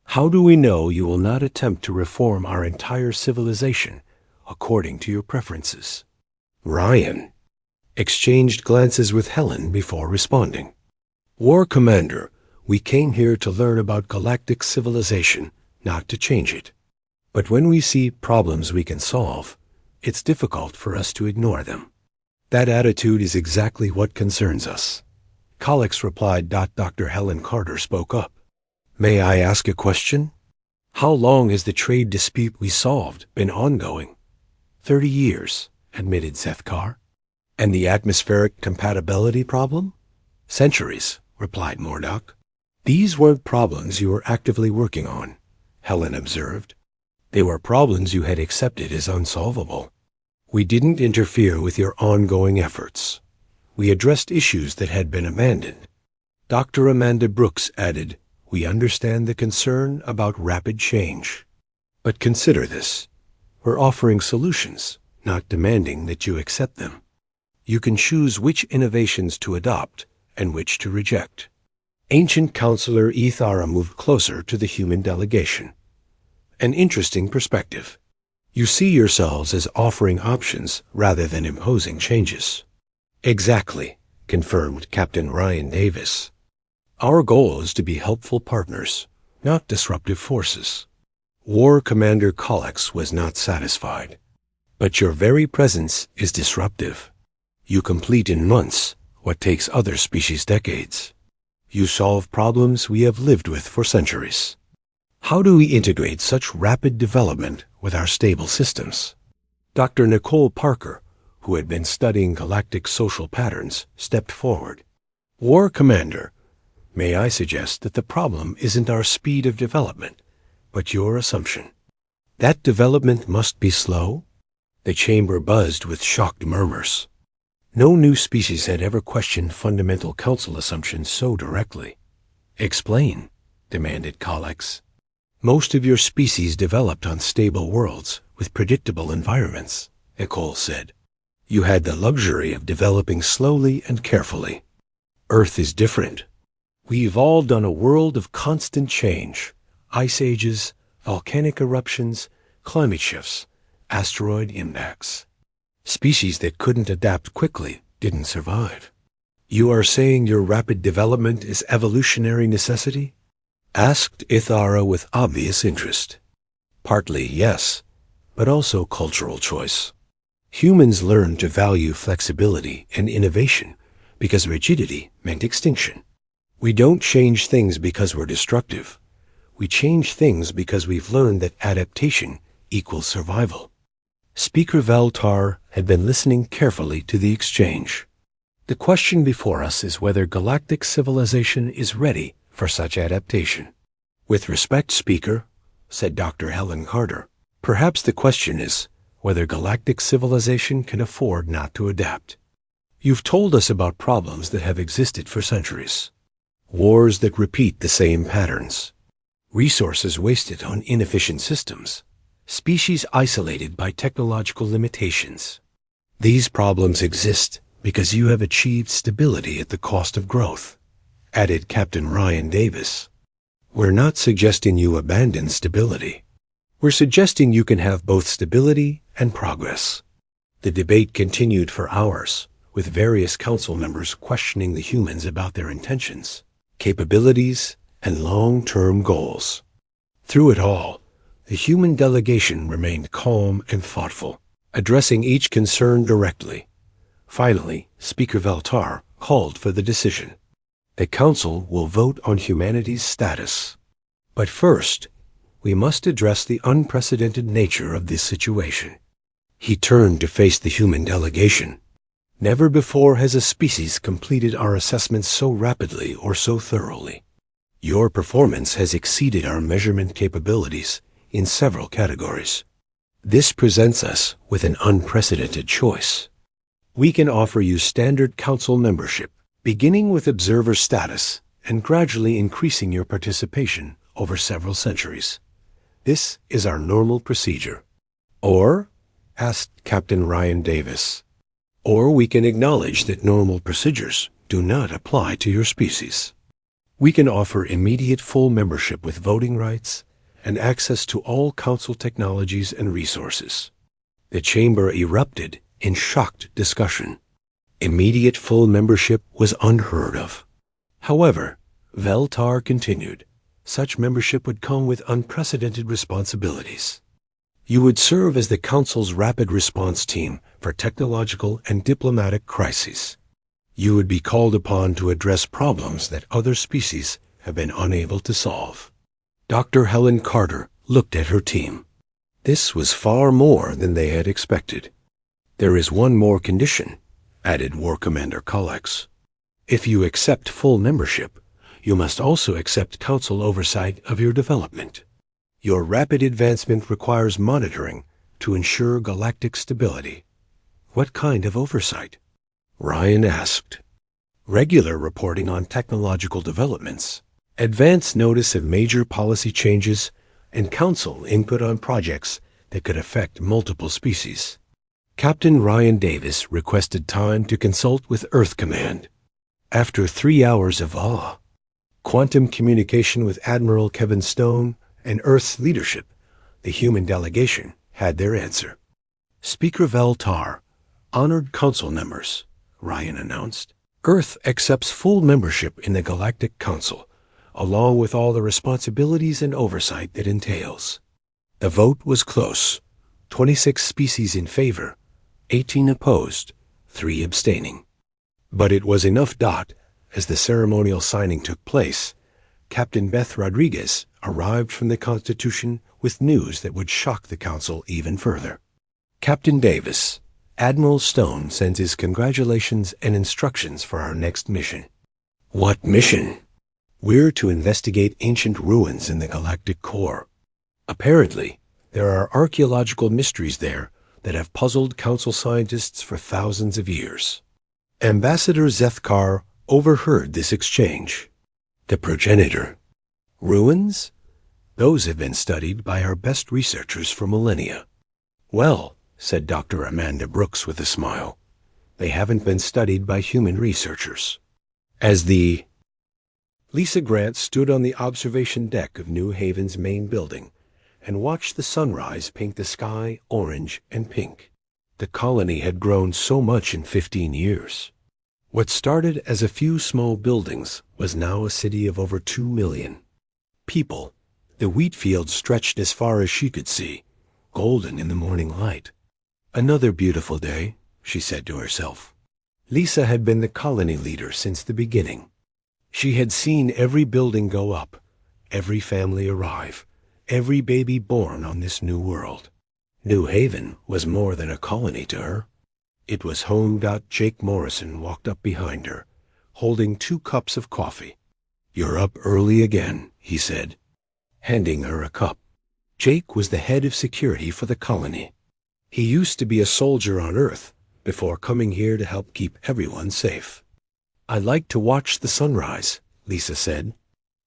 How do we know you will not attempt to reform our entire civilization according to your preferences? Ryan exchanged glances with Helen before responding. War Commander, we came here to learn about galactic civilization, not to change it. But when we see problems we can solve, it's difficult for us to ignore them. That attitude is exactly what concerns us. Kalex replied. Dr. Helen Carter spoke up. May I ask a question? How long has the trade dispute we solved been ongoing? 30 years, admitted Zethkar. And the atmospheric compatibility problem? Centuries, replied Mordok. These weren't problems you were actively working on, Helen observed. They were problems you had accepted as unsolvable. We didn't interfere with your ongoing efforts. We addressed issues that had been abandoned. Dr. Amanda Brooks added, we understand the concern about rapid change. But consider this. We're offering solutions, not demanding that you accept them. You can choose which innovations to adopt and which to reject. Ancient Counselor Ithara moved closer to the human delegation. An interesting perspective. You see yourselves as offering options rather than imposing changes. Exactly, confirmed Captain Ryan Davis. Our goal is to be helpful partners, not disruptive forces. War Commander Kalex was not satisfied. But your very presence is disruptive. You complete in months what takes other species decades. You solve problems we have lived with for centuries. How do we integrate such rapid development with our stable systems? Dr. Nicole Parker, who had been studying galactic social patterns, stepped forward. War Commander, may I suggest that the problem isn't our speed of development, but your assumption. That development must be slow? The chamber buzzed with shocked murmurs. No new species had ever questioned fundamental council assumptions so directly. Explain, demanded Kalex. Most of your species developed on stable worlds with predictable environments, Ecole said. You had the luxury of developing slowly and carefully. Earth is different. We evolved on a world of constant change, ice ages, volcanic eruptions, climate shifts, asteroid impacts. Species that couldn't adapt quickly didn't survive. You are saying your rapid development is evolutionary necessity? Asked Ithara with obvious interest. Partly, yes, but also cultural choice. Humans learned to value flexibility and innovation because rigidity meant extinction. We don't change things because we're destructive. We change things because we've learned that adaptation equals survival. Speaker Valtar had been listening carefully to the exchange. The question before us is whether galactic civilization is ready for such adaptation. With respect, Speaker, said Dr. Helen Carter, perhaps the question is whether galactic civilization can afford not to adapt. You've told us about problems that have existed for centuries. Wars that repeat the same patterns. Resources wasted on inefficient systems. Species isolated by technological limitations. These problems exist because you have achieved stability at the cost of growth, added Captain Ryan Davis. We're not suggesting you abandon stability. We're suggesting you can have both stability and progress. The debate continued for hours, with various council members questioning the humans about their intentions, capabilities, and long-term goals. Through it all, the human delegation remained calm and thoughtful, addressing each concern directly. Finally, Speaker Valtar called for the decision. The Council will vote on humanity's status. But first, we must address the unprecedented nature of this situation. He turned to face the human delegation. Never before has a species completed our assessments so rapidly or so thoroughly. Your performance has exceeded our measurement capabilities in several categories. This presents us with an unprecedented choice. We can offer you standard council membership, beginning with observer status and gradually increasing your participation over several centuries. This is our normal procedure. Or, asked Captain Ryan Davis, or we can acknowledge that normal procedures do not apply to your species. We can offer immediate full membership with voting rights and access to all council technologies and resources. The chamber erupted in shocked discussion. Immediate full membership was unheard of. However, Valtar continued, such membership would come with unprecedented responsibilities. You would serve as the Council's rapid response team for technological and diplomatic crises. You would be called upon to address problems that other species have been unable to solve. Dr. Helen Carter looked at her team. This was far more than they had expected. There is one more condition, added War Commander Kalex. If you accept full membership, you must also accept Council oversight of your development. Your rapid advancement requires monitoring to ensure galactic stability. What kind of oversight? Ryan asked. Regular reporting on technological developments, advance notice of major policy changes, and Council input on projects that could affect multiple species. Captain Ryan Davis requested time to consult with Earth Command. After 3 hours of awe, quantum communication with Admiral Kevin Stone, and Earth's leadership, the human delegation had their answer. Speaker Valtar, honored council members, Ryan announced. Earth accepts full membership in the Galactic Council, along with all the responsibilities and oversight that entails. The vote was close, 26 species in favor, 18 opposed, 3 abstaining. But it was enough. As the ceremonial signing took place, Captain Beth Rodriguez arrived from the Constitution with news that would shock the Council even further. Captain Davis, Admiral Stone sends his congratulations and instructions for our next mission. What mission? We're to investigate ancient ruins in the galactic core. Apparently, there are archaeological mysteries there that have puzzled Council scientists for thousands of years. Ambassador Zethkar overheard this exchange. The progenitor. Ruins? Those have been studied by our best researchers for millennia. Well, said Dr. Amanda Brooks with a smile, they haven't been studied by human researchers. Lisa Grant stood on the observation deck of New Haven's main building and watched the sunrise paint the sky orange and pink. The colony had grown so much in 15 years. What started as a few small buildings was now a city of over 2 million. People. The wheat fields stretched as far as she could see, golden in the morning light. Another beautiful day, she said to herself. Lisa had been the colony leader since the beginning. She had seen every building go up, every family arrive, every baby born on this new world. New Haven was more than a colony to her. It was home. Jake Morrison walked up behind her, holding 2 cups of coffee. You're up early again, he said, handing her a cup. Jake was the head of security for the colony. He used to be a soldier on Earth before coming here to help keep everyone safe. I like to watch the sunrise, Lisa said.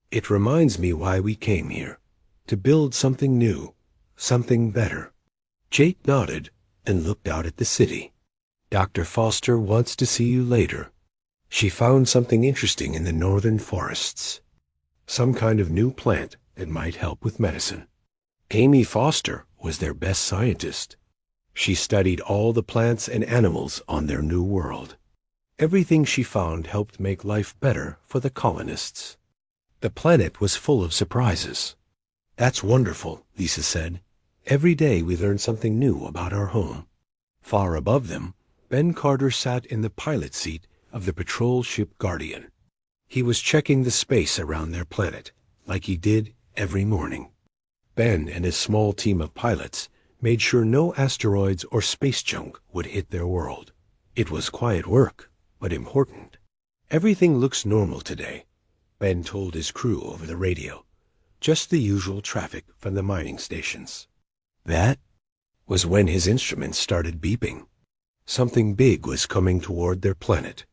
It reminds me why we came here, to build something new, something better. Jake nodded and looked out at the city. Dr. Foster wants to see you later. She found something interesting in the northern forests. Some kind of new plant that might help with medicine. Amy Foster was their best scientist. She studied all the plants and animals on their new world. Everything she found helped make life better for the colonists. The planet was full of surprises. That's wonderful, Lisa said. Every day we learn something new about our home. Far above them, Ben Carter sat in the pilot seat of the patrol ship Guardian. He was checking the space around their planet, like he did every morning. Ben and his small team of pilots made sure no asteroids or space junk would hit their world. It was quiet work, but important. Everything looks normal today, Ben told his crew over the radio. Just the usual traffic from the mining stations. That was when his instruments started beeping. Something big was coming toward their planet.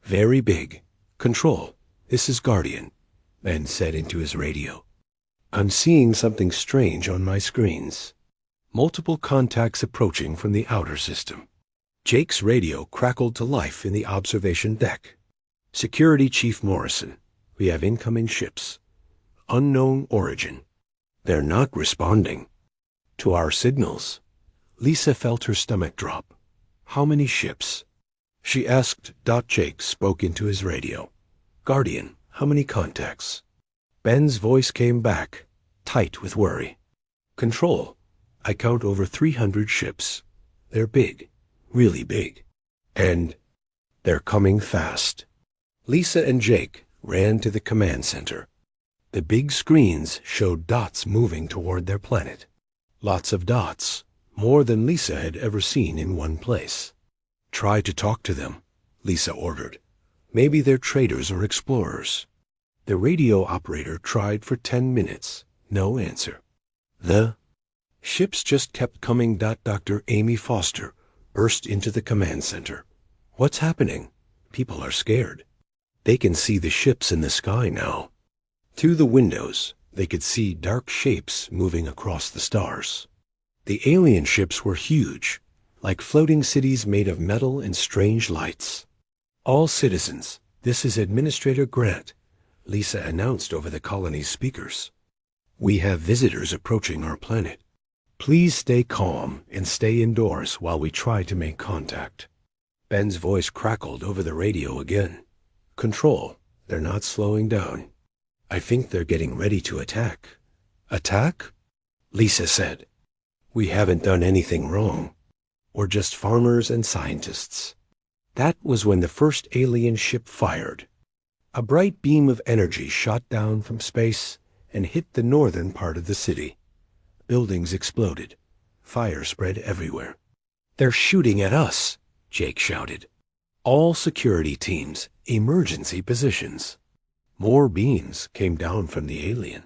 Very big. Control, this is Guardian, Ben said into his radio. I'm seeing something strange on my screens. Multiple contacts approaching from the outer system. Jake's radio crackled to life in the observation deck. Security Chief Morrison, we have incoming ships. Unknown origin. They're not responding to our signals. Lisa felt her stomach drop. How many ships? She asked. Jake spoke into his radio. Guardian, how many contacts? Ben's voice came back, tight with worry. Control, I count over 300 ships. They're big, really big. And they're coming fast. Lisa and Jake ran to the command center. The big screens showed dots moving toward their planet. Lots of dots, more than Lisa had ever seen in one place. Try to talk to them, Lisa ordered. Maybe they're traders or explorers. The radio operator tried for 10 minutes. No answer. The ships just kept coming. Dr. Amy Foster burst into the command center. What's happening? People are scared. They can see the ships in the sky now. Through the windows, they could see dark shapes moving across the stars. The alien ships were huge, like floating cities made of metal and strange lights. All citizens, this is Administrator Grant, Lisa announced over the colony's speakers. We have visitors approaching our planet. Please stay calm and stay indoors while we try to make contact. Ben's voice crackled over the radio again. Control, they're not slowing down. I think they're getting ready to attack. Attack? Lisa said. We haven't done anything wrong. We're just farmers and scientists. That was when the first alien ship fired. A bright beam of energy shot down from space and hit the northern part of the city. Buildings exploded. Fire spread everywhere. "They're shooting at us," Jake shouted. "All security teams, emergency positions." More beams came down from the alien.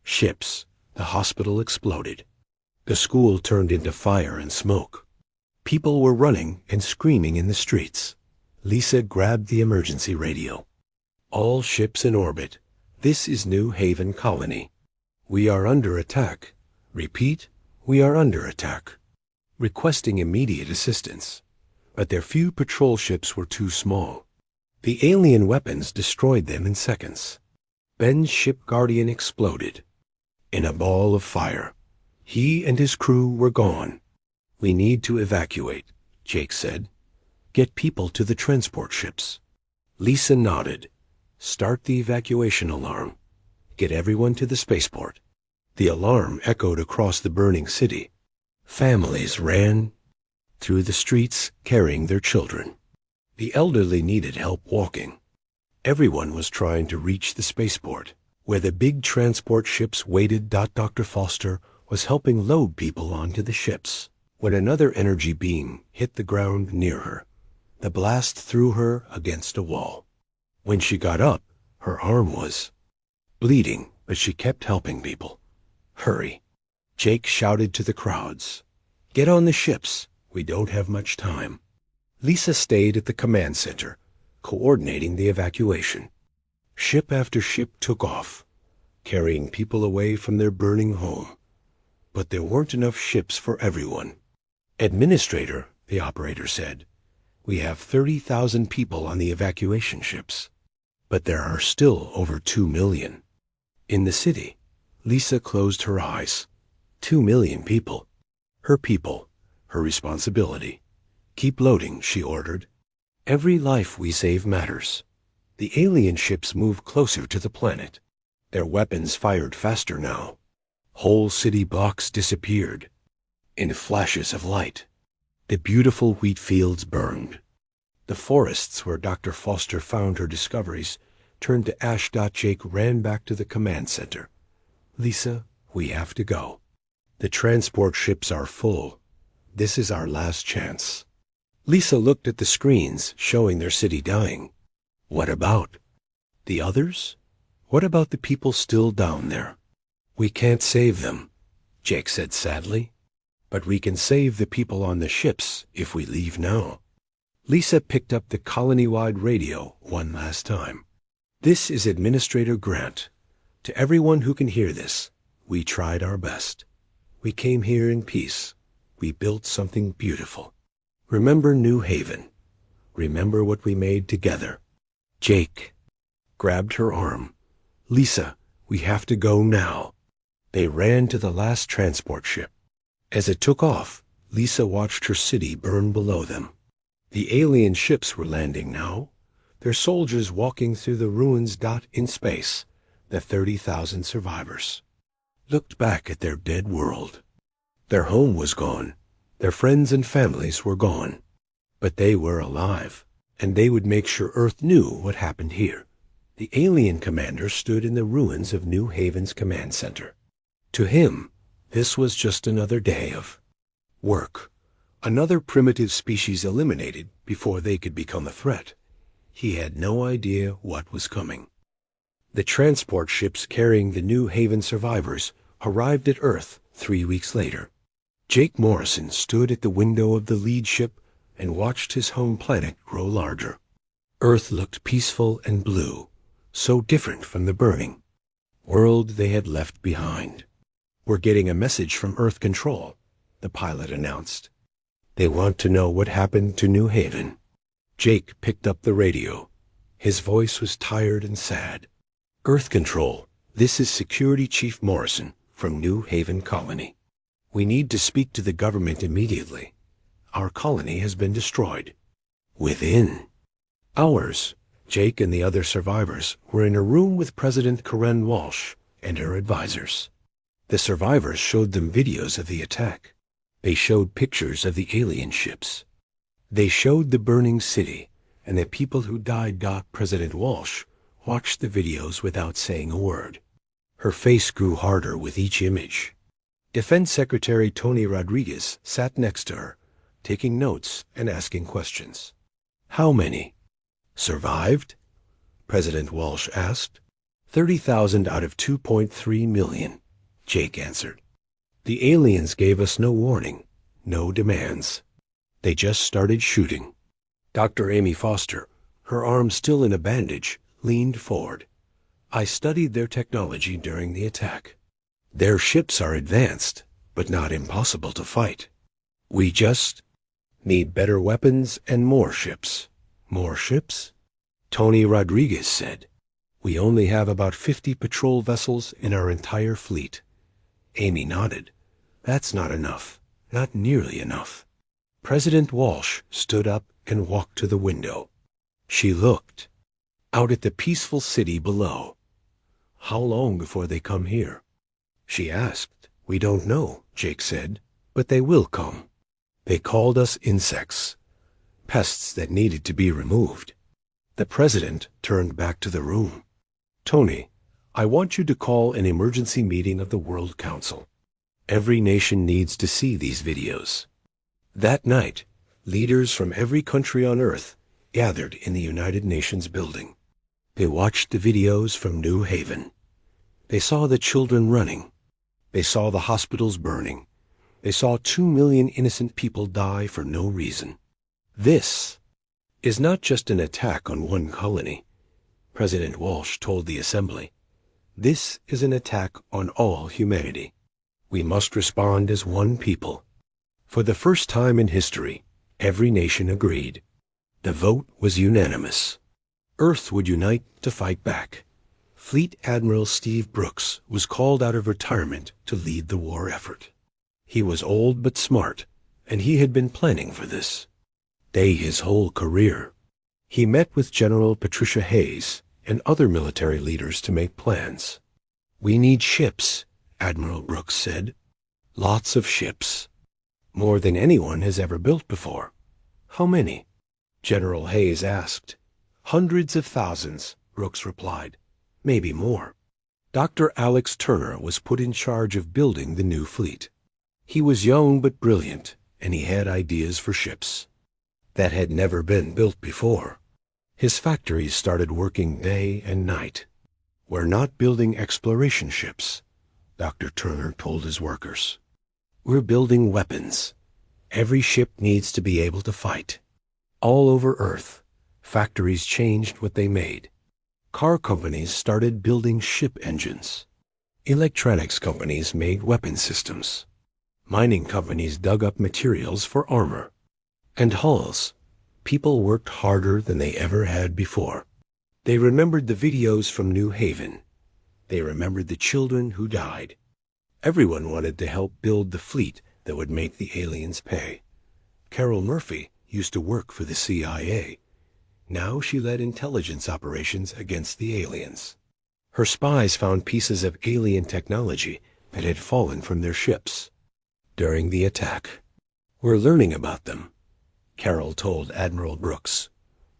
Ships, the hospital exploded. The school turned into fire and smoke. People were running and screaming in the streets. Lisa grabbed the emergency radio. "All ships in orbit. This is New Haven Colony. We are under attack. Repeat, we are under attack." Requesting immediate assistance. But their few patrol ships were too small. The alien weapons destroyed them in seconds. Ben's ship Guardian exploded. In a ball of fire. He and his crew were gone. "We need to evacuate," Jake said. "Get people to the transport ships." Lisa nodded. "Start the evacuation alarm. Get everyone to the spaceport." The alarm echoed across the burning city. Families ran through the streets carrying their children. The elderly needed help walking. Everyone was trying to reach the spaceport, where the big transport ships waited. Dr. Foster was helping load people onto the ships when another energy beam hit the ground near her. The blast threw her against a wall. When she got up, her arm was bleeding, but she kept helping people. "Hurry," Jake shouted to the crowds. "Get on the ships. We don't have much time." Lisa stayed at the command center, coordinating the evacuation. Ship after ship took off, carrying people away from their burning home. But there weren't enough ships for everyone. "Administrator," the operator said, "we have 30,000 people on the evacuation ships, but there are still over 2 million. In the city." Lisa closed her eyes. 2 million people. Her people, her responsibility. "Keep loading," she ordered. "Every life we save matters." The alien ships moved closer to the planet. Their weapons fired faster now. Whole city blocks disappeared in flashes of light. The beautiful wheat fields burned. The forests where Dr. Foster found her discoveries turned to ash. Jake ran back to the command center. "Lisa, we have to go. The transport ships are full. This is our last chance." Lisa looked at the screens showing their city dying. What about the others? What about the people still down there? "We can't save them," Jake said sadly. "But we can save the people on the ships if we leave now." Lisa picked up the colony-wide radio one last time. "This is Administrator Grant. To everyone who can hear this, we tried our best. We came here in peace. We built something beautiful. Remember New Haven. Remember what we made together." Jake grabbed her arm. "Lisa, we have to go now." They ran to the last transport ship. As it took off, Lisa watched her city burn below them. The alien ships were landing now, their soldiers walking through the ruins. In space, the 30,000 survivors looked back at their dead world. Their home was gone. Their friends and families were gone. But they were alive, and they would make sure Earth knew what happened here. The alien commander stood in the ruins of New Haven's command center. To him, this was just another day of work, another primitive species eliminated before they could become a threat. He had no idea what was coming. The transport ships carrying the New Haven survivors arrived at Earth 3 weeks later. Jake Morrison stood at the window of the lead ship and watched his home planet grow larger. Earth looked peaceful and blue, so different from the burning world they had left behind. "We're getting a message from Earth Control," the pilot announced. "They want to know what happened to New Haven." Jake picked up the radio. His voice was tired and sad. "Earth Control, this is Security Chief Morrison from New Haven Colony. We need to speak to the government immediately. Our colony has been destroyed." Within hours, Jake and the other survivors were in a room with President Karen Walsh and her advisors. The survivors showed them videos of the attack. They showed pictures of the alien ships. They showed the burning city and the people who died. President Walsh watched the videos without saying a word. Her face grew harder with each image. Defense Secretary Tony Rodriguez sat next to her, taking notes and asking questions. How many survived? President Walsh asked. 30,000 out of 2.3 million, Jake answered. The aliens gave us no warning, no demands. They just started shooting. Dr. Amy Foster, her arm still in a bandage, leaned forward. I studied their technology during the attack. Their ships are advanced, but not impossible to fight. We just need better weapons and more ships. More ships? Tony Rodriguez said. We only have about 50 patrol vessels in our entire fleet. Amy nodded. That's not enough. Not nearly enough. President Walsh stood up and walked to the window. She looked out at the peaceful city below. How long before they come here? She asked. We don't know, Jake said, but they will come. They called us insects, pests that needed to be removed. The president turned back to the room. Tony, I want you to call an emergency meeting of the World Council. Every nation needs to see these videos. That night, leaders from every country on Earth gathered in the United Nations building. They watched the videos from New Haven. They saw the children running. They saw the hospitals burning. They saw 2 million innocent people die for no reason. This is not just an attack on one colony, President Walsh told the assembly. This is an attack on all humanity. We must respond as one people. For the first time in history, every nation agreed. The vote was unanimous. Earth would unite to fight back. Fleet Admiral Steve Brooks was called out of retirement to lead the war effort. He was old but smart, and he had been planning for this day his whole career. He met with General Patricia Hayes and other military leaders to make plans. We need ships, Admiral Brooks said. Lots of ships. More than anyone has ever built before. How many? General Hayes asked. Hundreds of thousands, Brooks replied. Maybe more. Dr. Alex Turner was put in charge of building the new fleet. He was young but brilliant, and he had ideas for ships that had never been built before. His factories started working day and night. We're not building exploration ships, Dr. Turner told his workers. We're building weapons. Every ship needs to be able to fight. All over Earth, factories changed what they made. Car companies started building ship engines. Electronics companies made weapon systems. Mining companies dug up materials for armor. And hulls. People worked harder than they ever had before. They remembered the videos from New Haven. They remembered the children who died. Everyone wanted to help build the fleet that would make the aliens pay. Carol Murphy used to work for the CIA. Now she led intelligence operations against the aliens. Her spies found pieces of alien technology that had fallen from their ships during the attack. We're learning about them, Carol told Admiral Brooks.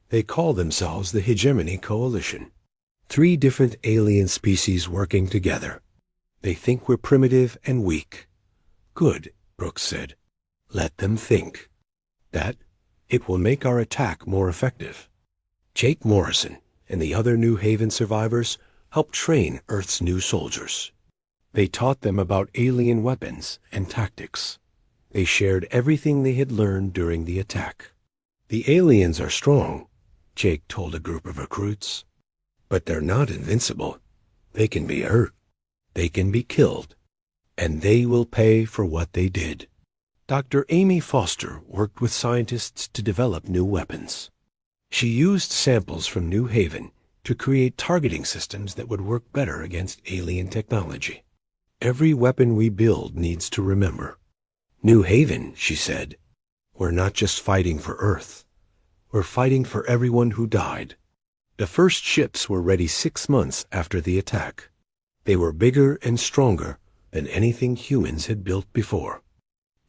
They call themselves the Hegemony Coalition. 3 different alien species working together. They think we're primitive and weak. Good, Brooks said. Let them think. That it will make our attack more effective. Jake Morrison and the other New Haven survivors helped train Earth's new soldiers. They taught them about alien weapons and tactics. They shared everything they had learned during the attack. The aliens are strong, Jake told a group of recruits. But they're not invincible. They can be hurt. They can be killed. And they will pay for what they did. Dr. Amy Foster worked with scientists to develop new weapons. She used samples from New Haven to create targeting systems that would work better against alien technology. Every weapon we build needs to remember. New Haven, she said. We're not just fighting for Earth. We're fighting for everyone who died. The first ships were ready 6 months after the attack. They were bigger and stronger than anything humans had built before.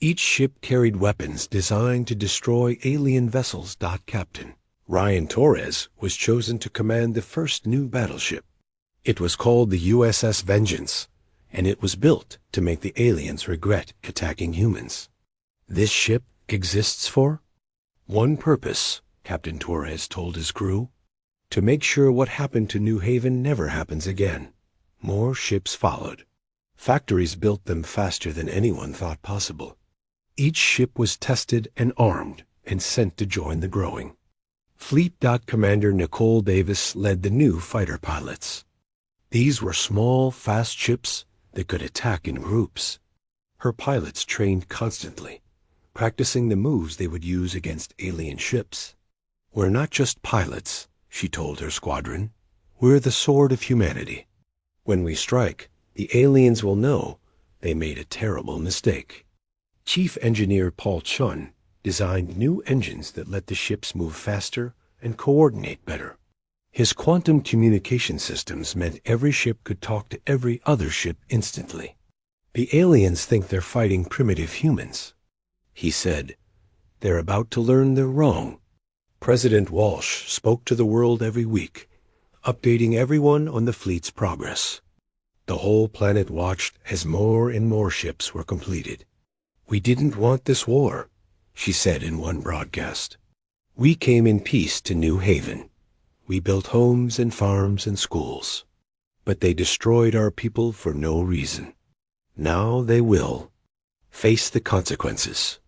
Each ship carried weapons designed to destroy alien vessels. Captain Ryan Torres was chosen to command the first new battleship. It was called the USS Vengeance, and it was built to make the aliens regret attacking humans. This ship exists for? One purpose, Captain Torres told his crew. To make sure what happened to New Haven never happens again. More ships followed. Factories built them faster than anyone thought possible. Each ship was tested and armed and sent to join the growing. Fleet Commander Nicole Davis led the new fighter pilots. These were small, fast ships that could attack in groups. Her pilots trained constantly, practicing the moves they would use against alien ships. We're not just pilots, she told her squadron. We're the sword of humanity. When we strike, the aliens will know they made a terrible mistake. Chief Engineer Paul Chun designed new engines that let the ships move faster and coordinate better. His quantum communication systems meant every ship could talk to every other ship instantly. The aliens think they're fighting primitive humans. He said, they're about to learn they're wrong. President Walsh spoke to the world every week, updating everyone on the fleet's progress. The whole planet watched as more and more ships were completed. We didn't want this war, she said in one broadcast. We came in peace to New Haven. We built homes and farms and schools. But they destroyed our people for no reason. Now they will face the consequences.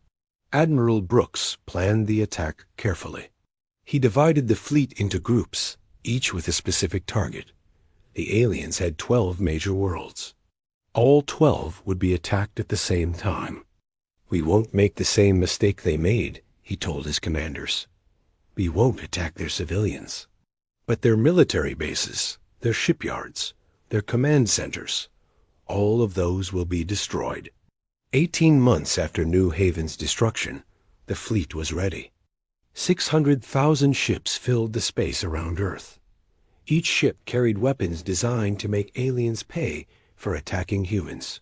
Admiral Brooks planned the attack carefully. He divided the fleet into groups, each with a specific target. The aliens had 12 major worlds. All 12 would be attacked at the same time. We won't make the same mistake they made, he told his commanders. We won't attack their civilians. But their military bases, their shipyards, their command centers, all of those will be destroyed. 18 months after New Haven's destruction, the fleet was ready. 600,000 ships filled the space around Earth. Each ship carried weapons designed to make aliens pay for attacking humans.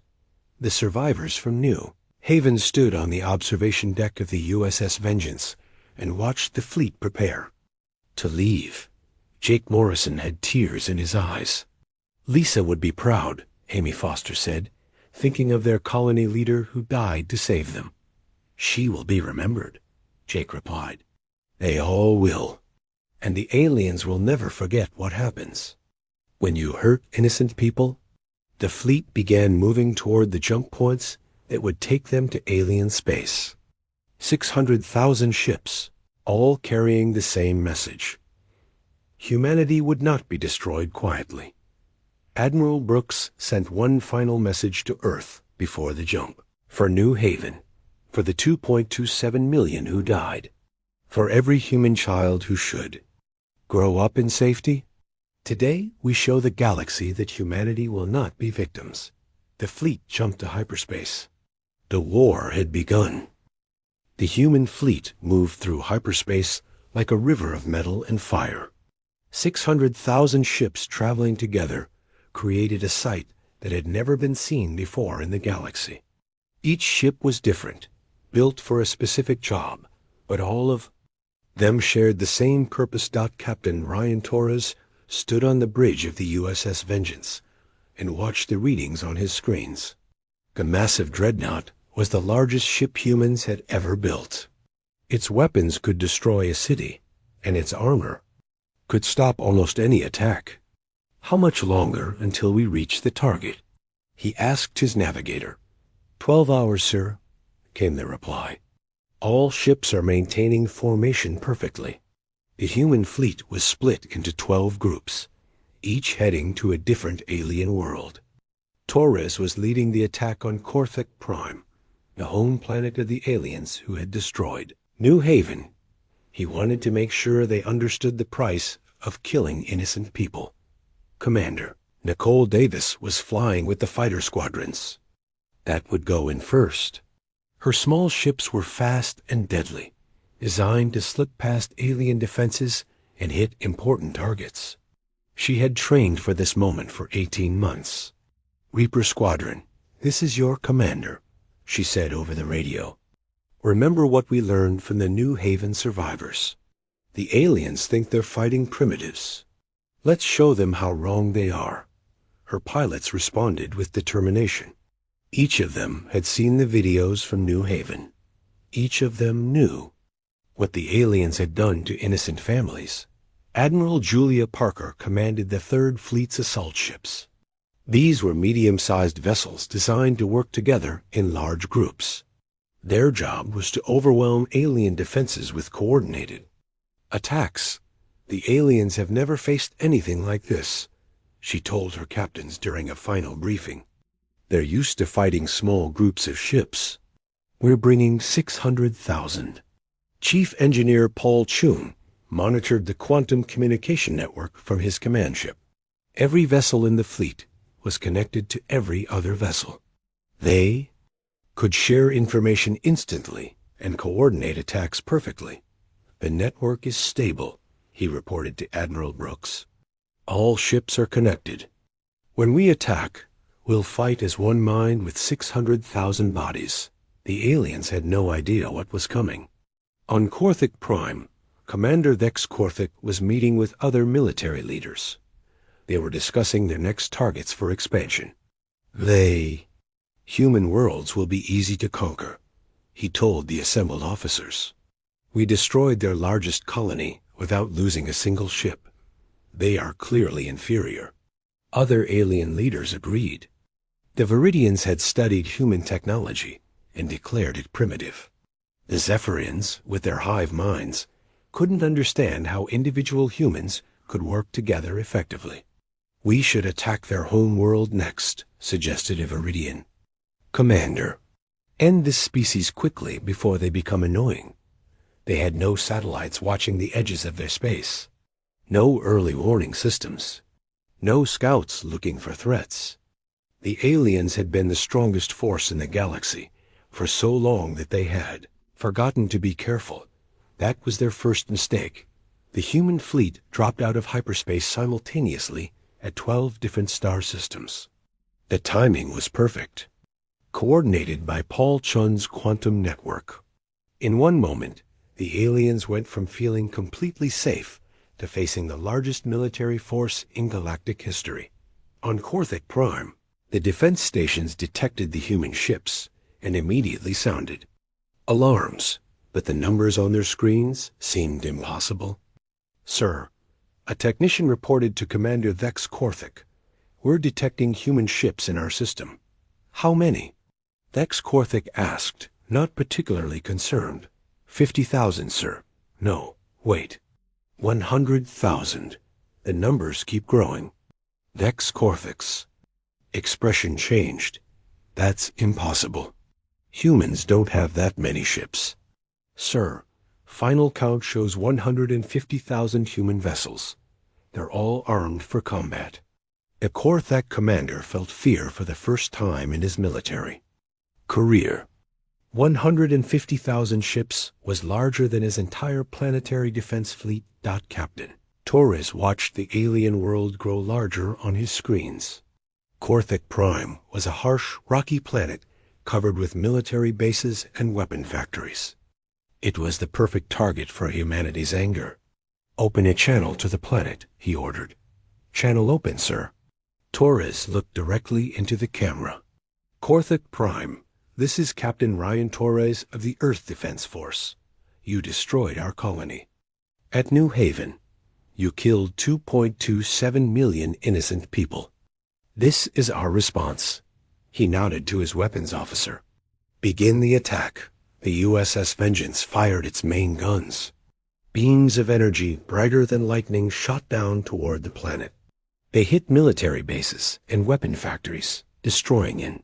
The survivors from New Haven stood on the observation deck of the USS Vengeance and watched the fleet prepare to leave. Jake Morrison had tears in his eyes. Lisa would be proud, Amy Foster said, thinking of their colony leader who died to save them. She will be remembered, Jake replied. They all will. And the aliens will never forget what happens. When you hurt innocent people, the fleet began moving toward the jump points that would take them to alien space. 600,000 ships, all carrying the same message. Humanity would not be destroyed quietly. Admiral Brooks sent one final message to Earth before the jump. For New Haven, for the 2.27 million who died, for every human child who should grow up in safety. Today we show the galaxy that humanity will not be victims. The fleet jumped to hyperspace. The war had begun. The human fleet moved through hyperspace like a river of metal and fire. 600,000 ships traveling together created a sight that had never been seen before in the galaxy. Each ship was different, built for a specific job, but all of them shared the same purpose. Captain Ryan Torres stood on the bridge of the USS Vengeance and watched the readings on his screens. The massive dreadnought was the largest ship humans had ever built. Its weapons could destroy a city, and its armor could stop almost any attack. How much longer until we reach the target? He asked his navigator. 12 hours, sir, came the reply. All ships are maintaining formation perfectly. The human fleet was split into 12 groups, each heading to a different alien world. Torres was leading the attack on Corthic Prime, the home planet of the aliens who had destroyed New Haven. He wanted to make sure they understood the price of killing innocent people. Commander Nicole Davis was flying with the fighter squadrons that would go in first. Her small ships were fast and deadly, designed to slip past alien defenses and hit important targets. She had trained for this moment for 18 months. Reaper Squadron, this is your commander, she said over the radio. Remember what we learned from the New Haven survivors. The aliens think they're fighting primitives. Let's show them how wrong they are. Her pilots responded with determination. Each of them had seen the videos from New Haven. Each of them knew what the aliens had done to innocent families. Admiral Julia Parker commanded the Third Fleet's assault ships. These were medium-sized vessels designed to work together in large groups. Their job was to overwhelm alien defenses with coordinated attacks. The aliens have never faced anything like this, she told her captains during a final briefing. They're used to fighting small groups of ships. We're bringing 600,000. Chief Engineer Paul Chun monitored the quantum communication network from his command ship. Every vessel in the fleet was connected to every other vessel. They could share information instantly and coordinate attacks perfectly. The network is stable, he reported to Admiral Brooks. All ships are connected. When we attack, we'll fight as one mind with 600,000 bodies. The aliens had no idea what was coming. On Korthik Prime, Commander Vex Korthik was meeting with other military leaders. They were discussing their next targets for expansion. Human worlds will be easy to conquer, he told the assembled officers. We destroyed their largest colony without losing a single ship. They are clearly inferior. Other alien leaders agreed. The Viridians had studied human technology and declared it primitive. The Zephyrians, with their hive minds, couldn't understand how individual humans could work together effectively. We should attack their home world next, suggested a Viridian. Commander, end this species quickly before they become annoying. They had no satellites watching the edges of their space, no early warning systems, no scouts looking for threats. The aliens had been the strongest force in the galaxy for so long that they had forgotten to be careful. That was their first mistake. The human fleet dropped out of hyperspace simultaneously at 12 different star systems. The timing was perfect, coordinated by Paul Chun's quantum network. In one moment, the aliens went from feeling completely safe to facing the largest military force in galactic history. On Korthik Prime, the defense stations detected the human ships and immediately sounded alarms, but the numbers on their screens seemed impossible. Sir, a technician reported to Commander Vex Korthik, we're detecting human ships in our system. How many? Vex Korthik asked, not particularly concerned. 50,000, sir. No, wait. 100,000. The numbers keep growing. Vex Korthik's expression changed. That's impossible. Humans don't have that many ships. Sir, final count shows 150,000 human vessels. They're all armed for combat. A Korthak commander felt fear for the first time in his military career. 150,000 ships was larger than his entire planetary defense fleet. Captain Torres watched the alien world grow larger on his screens. Korthik Prime was a harsh, rocky planet covered with military bases and weapon factories. It was the perfect target for humanity's anger. Open a channel to the planet, he ordered. Channel open, sir. Torres looked directly into the camera. Korthik Prime, this is Captain Ryan Torres of the Earth Defense Force. You destroyed our colony. At New Haven, you killed 2.27 million innocent people. This is our response. He nodded to his weapons officer. Begin the attack. The USS Vengeance fired its main guns. Beams of energy brighter than lightning shot down toward the planet. They hit military bases and weapon factories, destroying in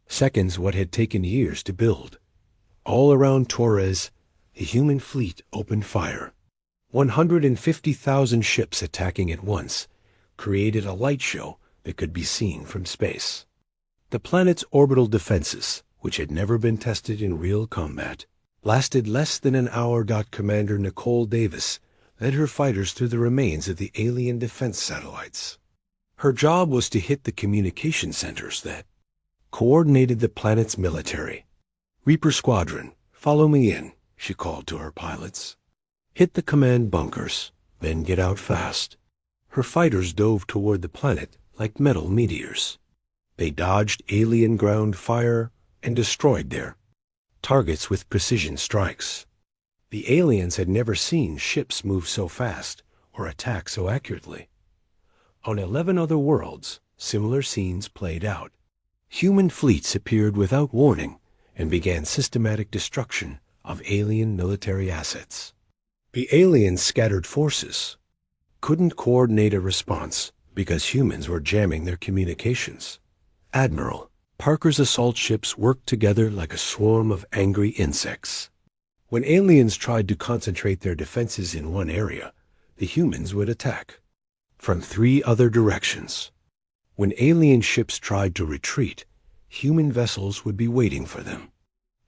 seconds what had taken years to build. All around Torres, the human fleet opened fire. 150,000 ships attacking at once created a light show that could be seen from space. The planet's orbital defenses, which had never been tested in real combat, lasted less than an hour. Commander Nicole Davis led her fighters through the remains of the alien defense satellites. Her job was to hit the communication centers that coordinated the planet's military. Reaper Squadron, follow me in, she called to her pilots. Hit the command bunkers, then get out fast. Her fighters dove toward the planet like metal meteors. They dodged alien ground fire and destroyed their targets with precision strikes. The aliens had never seen ships move so fast or attack so accurately. On 11 other worlds, similar scenes played out. Human fleets appeared without warning and began systematic destruction of alien military assets. The aliens scattered forces, couldn't coordinate a response because humans were jamming their communications. Admiral, Parker's assault ships worked together like a swarm of angry insects. When aliens tried to concentrate their defenses in one area, the humans would attack from 3 other directions. When alien ships tried to retreat, human vessels would be waiting for them.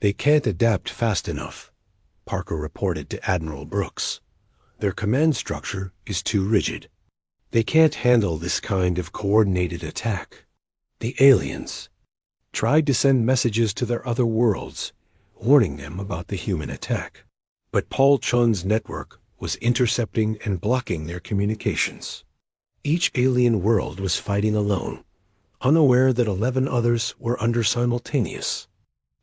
They can't adapt fast enough, Parker reported to Admiral Brooks. Their command structure is too rigid. They can't handle this kind of coordinated attack. The aliens tried to send messages to their other worlds, warning them about the human attack. But Paul Chun's network was intercepting and blocking their communications. Each alien world was fighting alone, unaware that 11 others were under simultaneous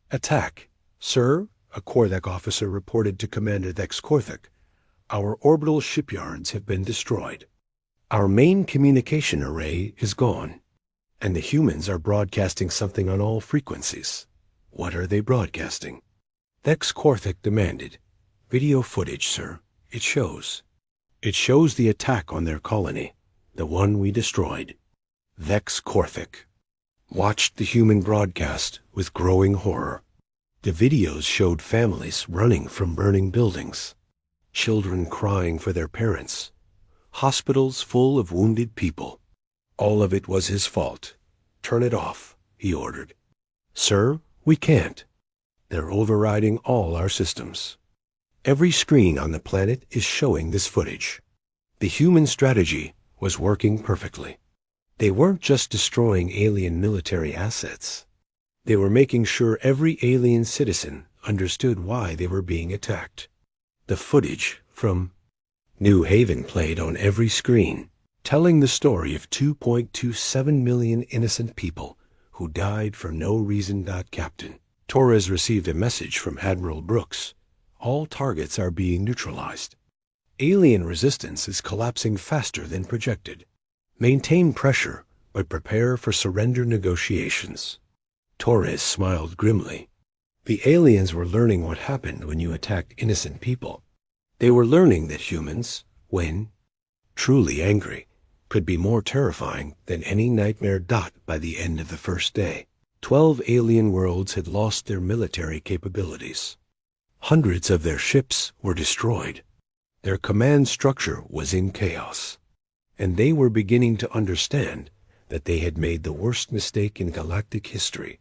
attack. Sir, a Korthek officer reported to Commander Thex Korthek, our orbital shipyards have been destroyed. Our main communication array is gone, and the humans are broadcasting something on all frequencies. What are they broadcasting? Thex Korthek demanded. Video footage, sir. It shows the attack on their colony, the one we destroyed. Thex Korthek watched the human broadcast with growing horror. The videos showed families running from burning buildings, children crying for their parents, hospitals full of wounded people. All of it was his fault. Turn it off, he ordered. Sir, we can't. They're overriding all our systems. Every screen on the planet is showing this footage. The human strategy was working perfectly. They weren't just destroying alien military assets. They were making sure every alien citizen understood why they were being attacked. The footage from New Haven played on every screen, telling the story of 2.27 million innocent people who died for no reason. Captain Torres received a message from Admiral Brooks. All targets are being neutralized. Alien resistance is collapsing faster than projected. Maintain pressure, but prepare for surrender negotiations. Torres smiled grimly. The aliens were learning what happened when you attacked innocent people. They were learning that humans, when truly angry, could be more terrifying than any nightmare. By the end of the first day, 12 alien worlds had lost their military capabilities. Hundreds of their ships were destroyed. Their command structure was in chaos, and they were beginning to understand that they had made the worst mistake in galactic history.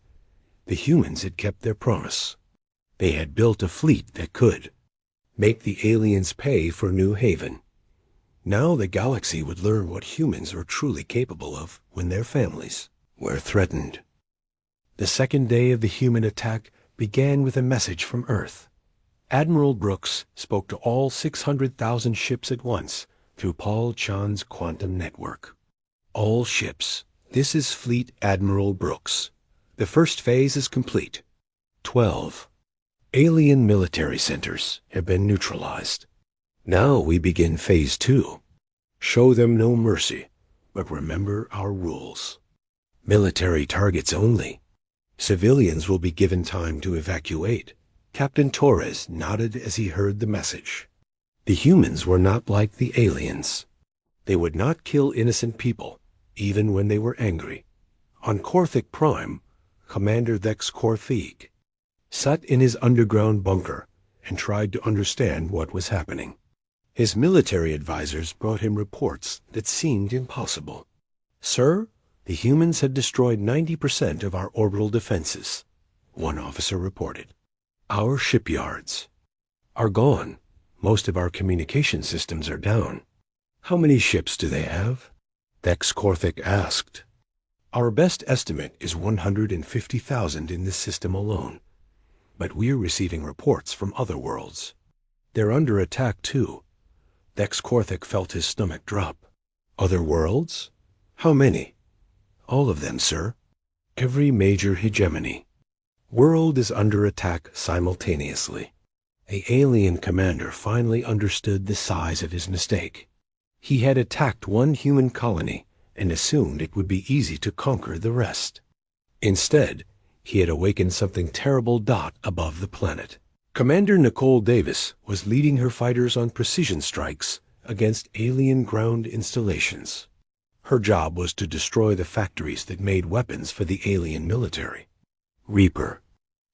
The humans had kept their promise. They had built a fleet that could make the aliens pay for New Haven. Now the galaxy would learn what humans are truly capable of when their families were threatened. The second day of the human attack began with a message from Earth. Admiral Brooks spoke to all 600,000 ships at once through Paul Chan's quantum network. All ships, this is Fleet Admiral Brooks. The first phase is complete. 12 alien military centers have been neutralized. Now we begin phase 2. Show them no mercy, but remember our rules. Military targets only. Civilians will be given time to evacuate. Captain Torres nodded as he heard the message. The humans were not like the aliens. They would not kill innocent people, even when they were angry. On Korthek Prime, Commander Thex Korthek sat in his underground bunker and tried to understand what was happening. His military advisors brought him reports that seemed impossible. Sir, the humans had destroyed 90% of our orbital defenses, one officer reported. Our shipyards are gone. Most of our communication systems are down. How many ships do they have? Thex Korthek asked. Our best estimate is 150,000 in this system alone, but we're receiving reports from other worlds. They're under attack too. Thex Korthek felt his stomach drop. Other worlds? How many? All of them, sir. Every major hegemony. World is under attack simultaneously. The alien commander finally understood the size of his mistake. He had attacked one human colony and assumed it would be easy to conquer the rest. Instead, he had awakened something terrible above the planet. Commander Nicole Davis was leading her fighters on precision strikes against alien ground installations. Her job was to destroy the factories that made weapons for the alien military. Reaper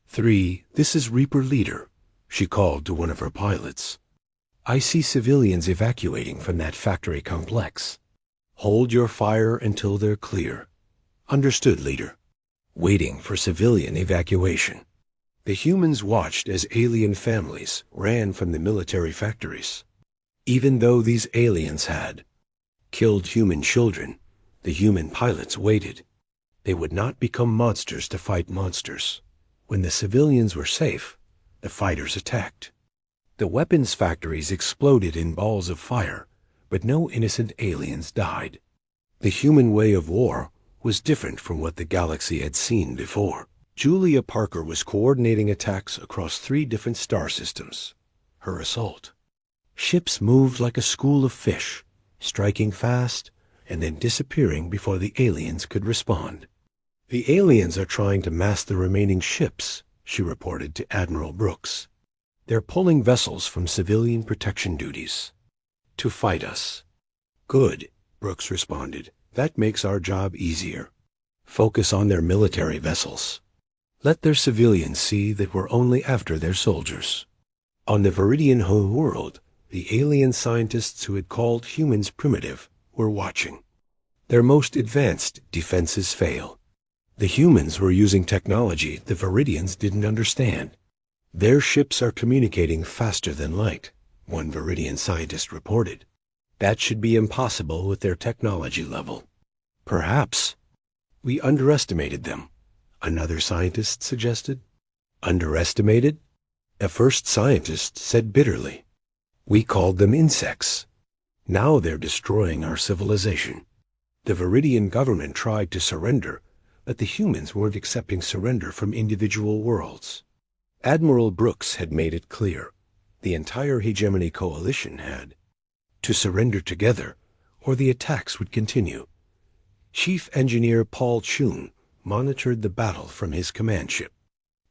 3, this is Reaper Leader, she called to one of her pilots. I see civilians evacuating from that factory complex. Hold your fire until they're clear. Understood, Leader. Waiting for civilian evacuation. The humans watched as alien families ran from the military factories. Even though these aliens had killed human children, the human pilots waited. They would not become monsters to fight monsters. When the civilians were safe, the fighters attacked. The weapons factories exploded in balls of fire, but no innocent aliens died. The human way of war was different from what the galaxy had seen before. Julia Parker was coordinating attacks across 3 different star systems. Her assault. Ships moved like a school of fish, striking fast and then disappearing before the aliens could respond. The aliens are trying to mass the remaining ships, she reported to Admiral Brooks. They're pulling vessels from civilian protection duties to fight us. Good, Brooks responded. That makes our job easier. Focus on their military vessels. Let their civilians see that we're only after their soldiers. On the Viridian home world, the alien scientists who had called humans primitive were watching. Their most advanced defenses fail. The humans were using technology the Viridians didn't understand. Their ships are communicating faster than light, one Viridian scientist reported. That should be impossible with their technology level. Perhaps we underestimated them, another scientist suggested. Underestimated? A first scientist said bitterly. We called them insects. Now they're destroying our civilization. The Viridian government tried to surrender, but the humans weren't accepting surrender from individual worlds. Admiral Brooks had made it clear, the entire hegemony coalition had, to surrender together, or the attacks would continue. Chief Engineer Paul Chun monitored the battle from his command ship.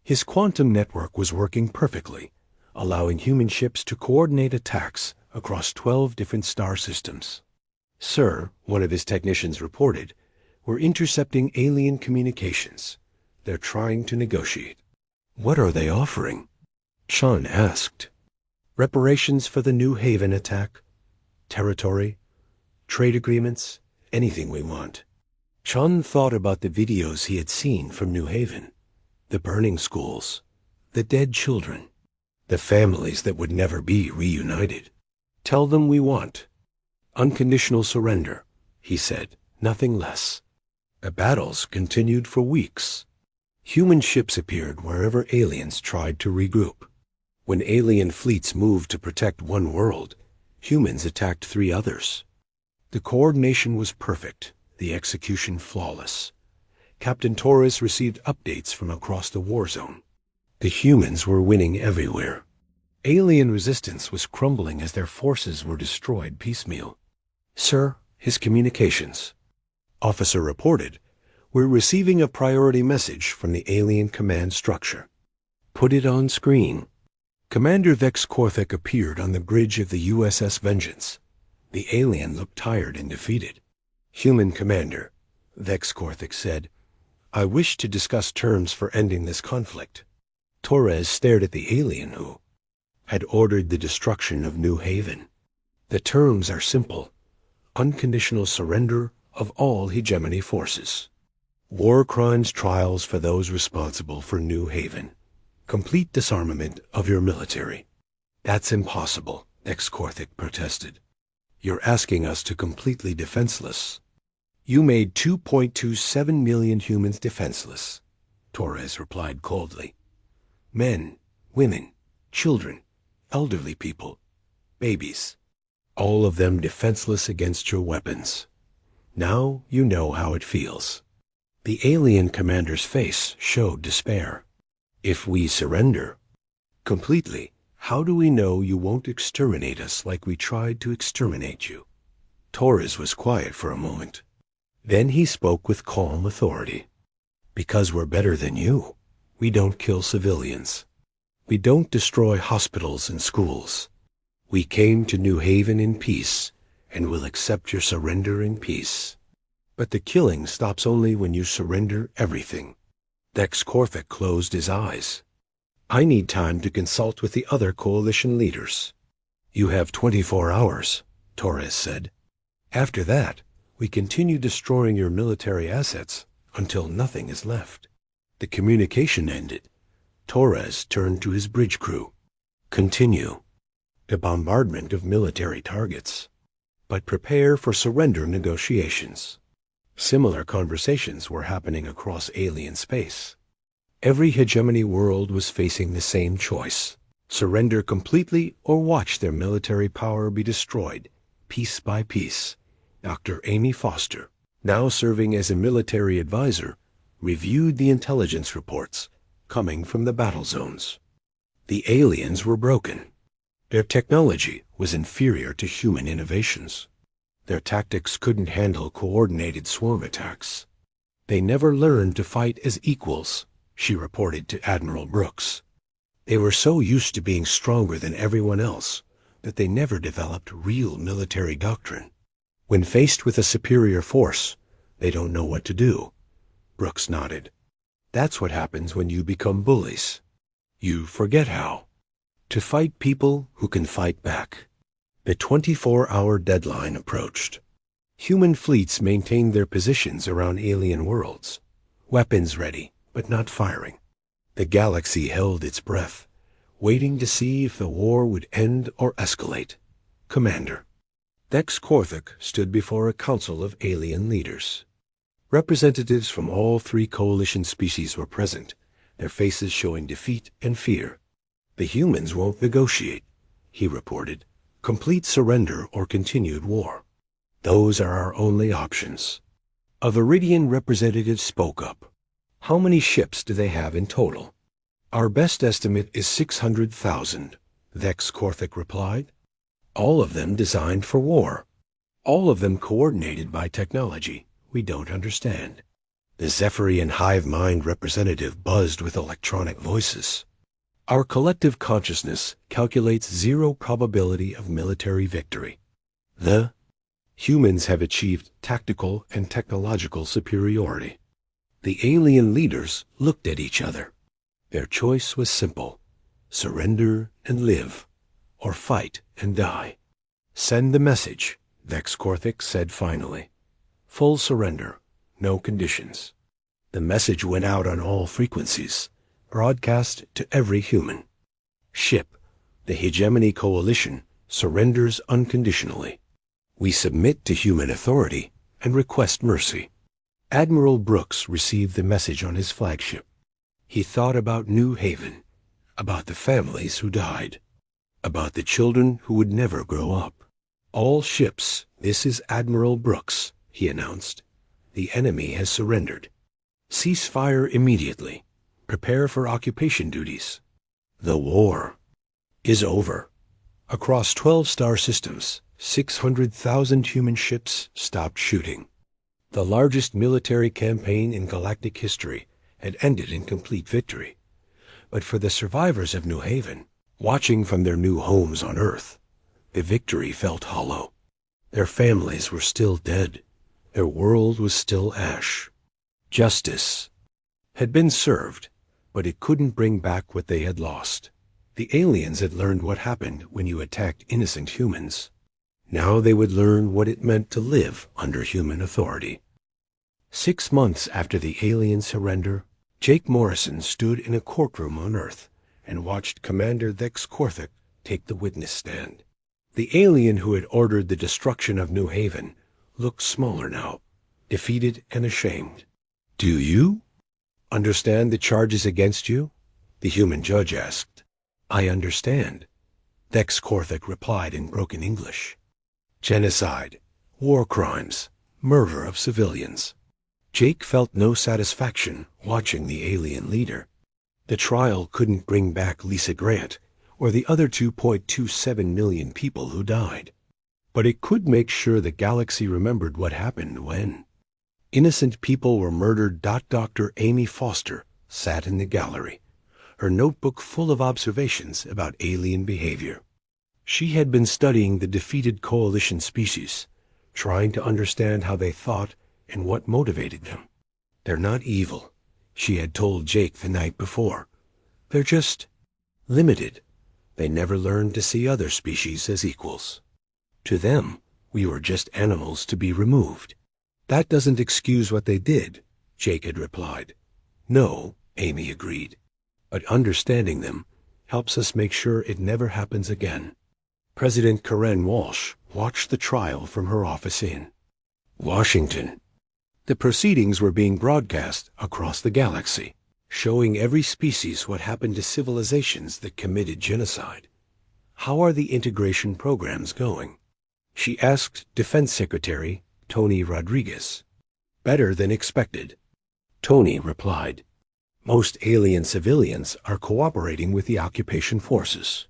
His quantum network was working perfectly, allowing human ships to coordinate attacks across 12 different star systems. Sir, one of his technicians reported, we're intercepting alien communications. They're trying to negotiate. What are they offering? Chun asked. Reparations for the New Haven attack, territory, trade agreements, anything we want. Chun thought about the videos he had seen from New Haven, the burning schools, the dead children, the families that would never be reunited. Tell them we want unconditional surrender, he said, nothing less. The battles continued for weeks. Human ships appeared wherever aliens tried to regroup. When alien fleets moved to protect one world, humans attacked 3 others. The coordination was perfect, the execution flawless. Captain Torres received updates from across the war zone. The humans were winning everywhere. Alien resistance was crumbling as their forces were destroyed piecemeal. Sir, his communications. Officer reported, we're receiving a priority message from the alien command structure. Put it on screen. Commander Vex Korthik appeared on the bridge of the USS Vengeance. The alien looked tired and defeated. Human commander, Vex Korthik said, I wish to discuss terms for ending this conflict. Torres stared at the alien who had ordered the destruction of New Haven. The terms are simple. Unconditional surrender of all hegemony forces. War crimes trials for those responsible for New Haven. Complete disarmament of your military. That's impossible, Vex Korthik protested. You're asking us to completely defenseless. You made 2.27 million humans defenseless, Torres replied coldly. Men, women, children, elderly people, babies, all of them defenseless against your weapons. Now you know how it feels. The alien commander's face showed despair. If we surrender completely, how do we know you won't exterminate us like we tried to exterminate you? Torres was quiet for a moment. Then he spoke with calm authority. Because we're better than you. We don't kill civilians. We don't destroy hospitals and schools. We came to New Haven in peace, and will accept your surrender in peace. But the killing stops only when you surrender everything. Dex Corthick closed his eyes. I need time to consult with the other coalition leaders. You have 24 hours, Torres said. After that, we continue destroying your military assets until nothing is left. The communication ended. Torres turned to his bridge crew. Continue the bombardment of military targets, but prepare for surrender negotiations. Similar conversations were happening across alien space. Every hegemony world was facing the same choice: surrender completely or watch their military power be destroyed, piece by piece. Dr. Amy Foster, now serving as a military advisor, reviewed the intelligence reports coming from the battle zones. The aliens were broken. Their technology was inferior to human innovations. Their tactics couldn't handle coordinated swarm attacks. They never learned to fight as equals, she reported to Admiral Brooks. They were so used to being stronger than everyone else that they never developed real military doctrine. When faced with a superior force, they don't know what to do. Brooks nodded. That's what happens when you become bullies. You forget how to fight people who can fight back. The 24-hour deadline approached. Human fleets maintained their positions around alien worlds, weapons ready, but not firing. The galaxy held its breath, waiting to see if the war would end or escalate. Commander. Dex Corthick stood before a council of alien leaders. Representatives from all 3 coalition species were present, their faces showing defeat and fear. The humans won't negotiate, he reported. Complete surrender or continued war. Those are our only options. A Viridian representative spoke up. How many ships do they have in total? Our best estimate is 600,000, Dex Corthick replied. All of them designed for war. All of them coordinated by technology we don't understand. The Zephyrian hive mind representative buzzed with electronic voices. Our collective consciousness calculates 0 probability of military victory. The humans have achieved tactical and technological superiority. The alien leaders looked at each other. Their choice was simple: surrender and live, or fight and die. Send the message, Dex Corthick said finally. Full surrender, no conditions. The message went out on all frequencies, broadcast to every human. Ship, the Hegemony Coalition, surrenders unconditionally. We submit to human authority and request mercy. Admiral Brooks received the message on his flagship. He thought about New Haven, about the families who died, about the children who would never grow up. All ships, this is Admiral Brooks, he announced. The enemy has surrendered. Cease fire immediately. Prepare for occupation duties. The war is over. Across 12 star systems, 600,000 human ships stopped shooting. The largest military campaign in galactic history had ended in complete victory. But for the survivors of New Haven, watching from their new homes on Earth, the victory felt hollow. Their families were still dead. Their world was still ash. Justice had been served, but it couldn't bring back what they had lost. The aliens had learned what happened when you attacked innocent humans. Now they would learn what it meant to live under human authority. 6 months after the alien surrender, Jake Morrison stood in a courtroom on Earth and watched Commander Dex Corthick take the witness stand. The alien who had ordered the destruction of New Haven looked smaller now, defeated and ashamed. Do you understand the charges against you? The human judge asked. I understand, Dex Corthick replied in broken English. Genocide, war crimes, murder of civilians. Jake felt no satisfaction watching the alien leader. The trial couldn't bring back Lisa Grant or the other 2.27 million people who died. But it could make sure the galaxy remembered what happened when innocent people were murdered. Dr. Amy Foster sat in the gallery, her notebook full of observations about alien behavior. She had been studying the defeated coalition species, trying to understand how they thought and what motivated them. They're not evil, she had told Jake the night before. They're just limited. They never learned to see other species as equals. To them, we were just animals to be removed. That doesn't excuse what they did, Jake had replied. No, Amy agreed. But understanding them helps us make sure it never happens again. President Karen Walsh watched the trial from her office in Washington. The proceedings were being broadcast across the galaxy, showing every species what happened to civilizations that committed genocide. How are the integration programs going? She asked Defense Secretary Tony Rodriguez. Better than expected, Tony replied. Most alien civilians are cooperating with the occupation forces.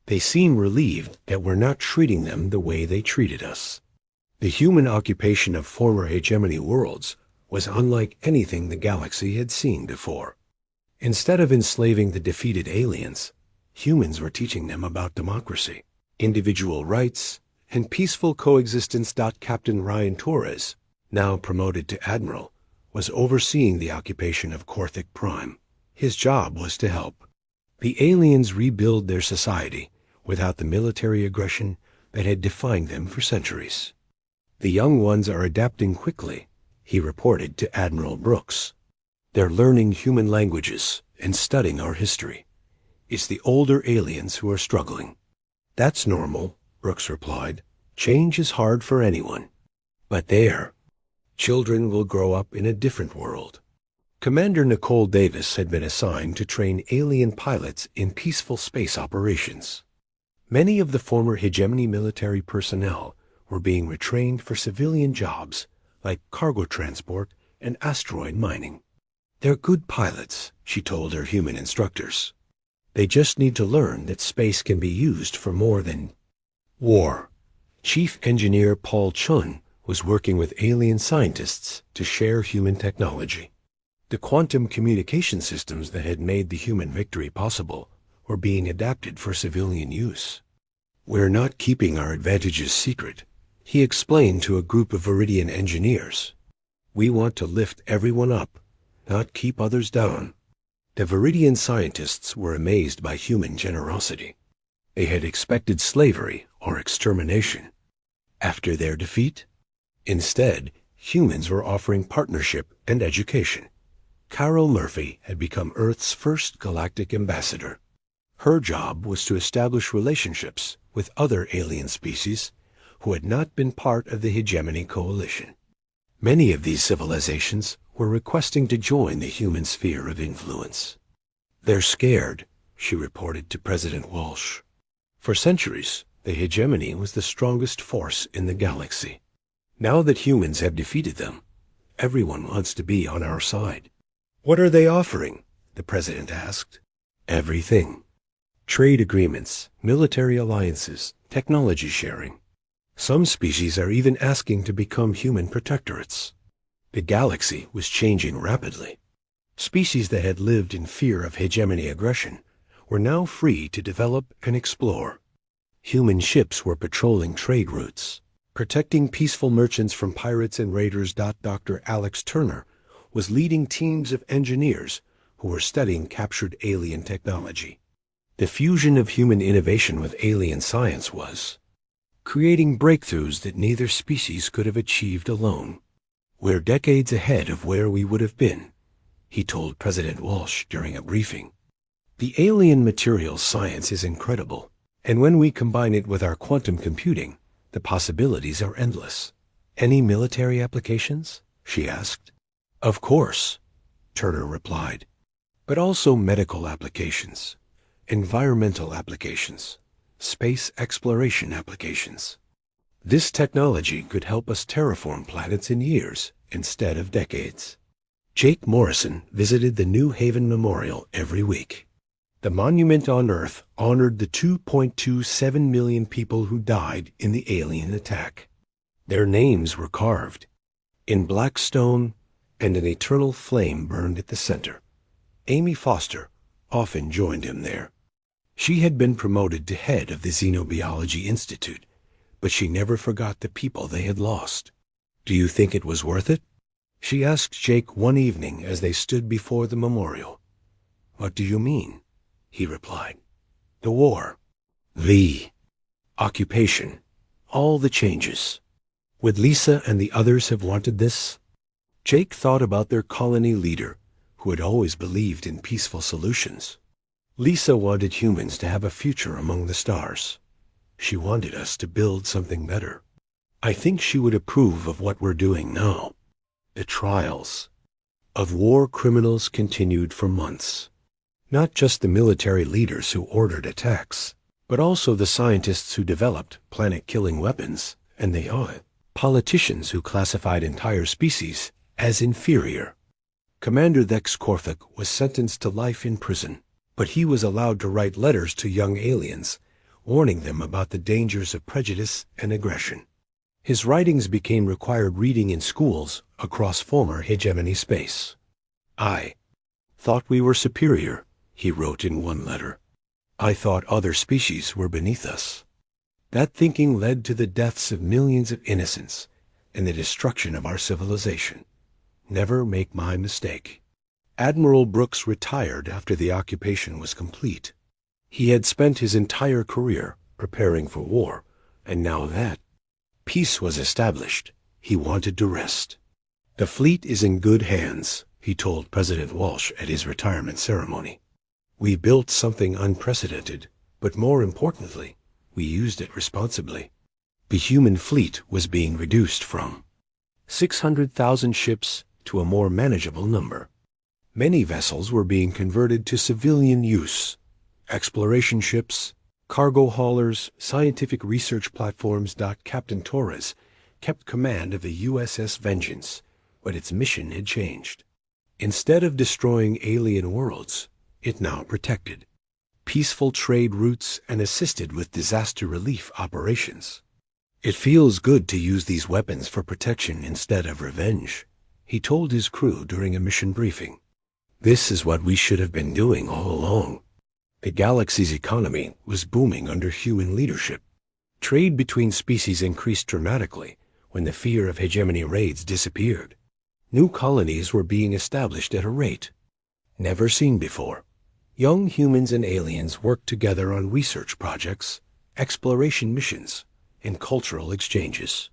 They seem relieved that we're not treating them the way they treated us. The human occupation of former hegemony worlds was unlike anything the galaxy had seen before. Instead of enslaving the defeated aliens, humans were teaching them about democracy, individual rights, and peaceful coexistence. Captain Ryan Torres, now promoted to admiral, was overseeing the occupation of Korthik Prime. His job was to help the aliens rebuild their society without the military aggression that had defined them for centuries. The young ones are adapting quickly, he reported to Admiral Brooks. They're learning human languages and studying our history. It's the older aliens who are struggling. That's normal, Brooks replied. Change is hard for anyone. But their children will grow up in a different world. Commander Nicole Davis had been assigned to train alien pilots in peaceful space operations. Many of the former hegemony military personnel were being retrained for civilian jobs like cargo transport and asteroid mining. They're good pilots, she told her human instructors. They just need to learn that space can be used for more than war. Chief Engineer Paul Chun was working with alien scientists to share human technology. The quantum communication systems that had made the human victory possible were being adapted for civilian use. We're not keeping our advantages secret, he explained to a group of Viridian engineers. We want to lift everyone up, not keep others down. The Viridian scientists were amazed by human generosity. They had expected slavery or extermination. After their defeat, instead, humans were offering partnership and education. Carol Murphy had become Earth's first galactic ambassador. Her job was to establish relationships with other alien species who had not been part of the hegemony coalition. Many of these civilizations were requesting to join the human sphere of influence. They're scared, she reported to President Walsh. For centuries, the hegemony was the strongest force in the galaxy. Now that humans have defeated them, everyone wants to be on our side. What are they offering? The president asked. Everything. Trade agreements, military alliances, technology sharing. Some species are even asking to become human protectorates. The galaxy was changing rapidly. Species that had lived in fear of hegemony aggression were now free to develop and explore. Human ships were patrolling trade routes, protecting peaceful merchants from pirates and raiders. Dr. Alex Turner was leading teams of engineers who were studying captured alien technology. The fusion of human innovation with alien science was creating breakthroughs that neither species could have achieved alone. We're decades ahead of where we would have been, he told President Walsh during a briefing. The alien materials science is incredible, and when we combine it with our quantum computing, the possibilities are endless. Any military applications? She asked. Of course, Turner replied, but also medical applications, environmental applications, space exploration applications. This technology could help us terraform planets in years instead of decades. Jake Morrison visited the New Haven Memorial every week. The monument on Earth honored the 2.27 million people who died in the alien attack. Their names were carved in black stone, and an eternal flame burned at the center. Amy Foster often joined him there. She had been promoted to head of the Xenobiology Institute, but she never forgot the people they had lost. "Do you think it was worth it?" she asked Jake one evening as they stood before the memorial. "What do you mean?" he replied. "The war, the occupation, all the changes. Would Lisa and the others have wanted this?" Jake thought about their colony leader, who had always believed in peaceful solutions. Lisa wanted humans to have a future among the stars. She wanted us to build something better. I think she would approve of what we're doing now. The trials of war criminals continued for months. Not just the military leaders who ordered attacks, but also the scientists who developed planet-killing weapons, and the politicians who classified entire species as inferior. Commander Thex Korthik was sentenced to life in prison, but he was allowed to write letters to young aliens, warning them about the dangers of prejudice and aggression. His writings became required reading in schools across former hegemony space. "I thought we were superior," he wrote in one letter. "I thought other species were beneath us. That thinking led to the deaths of millions of innocents and the destruction of our civilization. Never make my mistake." Admiral Brooks retired after the occupation was complete. He had spent his entire career preparing for war, and now that peace was established, he wanted to rest. "The fleet is in good hands," he told President Walsh at his retirement ceremony. "We built something unprecedented, but more importantly, we used it responsibly." The human fleet was being reduced from 600,000 ships to a more manageable number. Many vessels were being converted to civilian use. Exploration ships, cargo haulers, scientific research platforms. Captain Torres kept command of the USS Vengeance, but its mission had changed. Instead of destroying alien worlds, it now protected peaceful trade routes and assisted with disaster relief operations. "It feels good to use these weapons for protection instead of revenge," he told his crew during a mission briefing. "This is what we should have been doing all along." The galaxy's economy was booming under human leadership. Trade between species increased dramatically when the fear of hegemony raids disappeared. New colonies were being established at a rate never seen before. Young humans and aliens worked together on research projects, exploration missions, and cultural exchanges.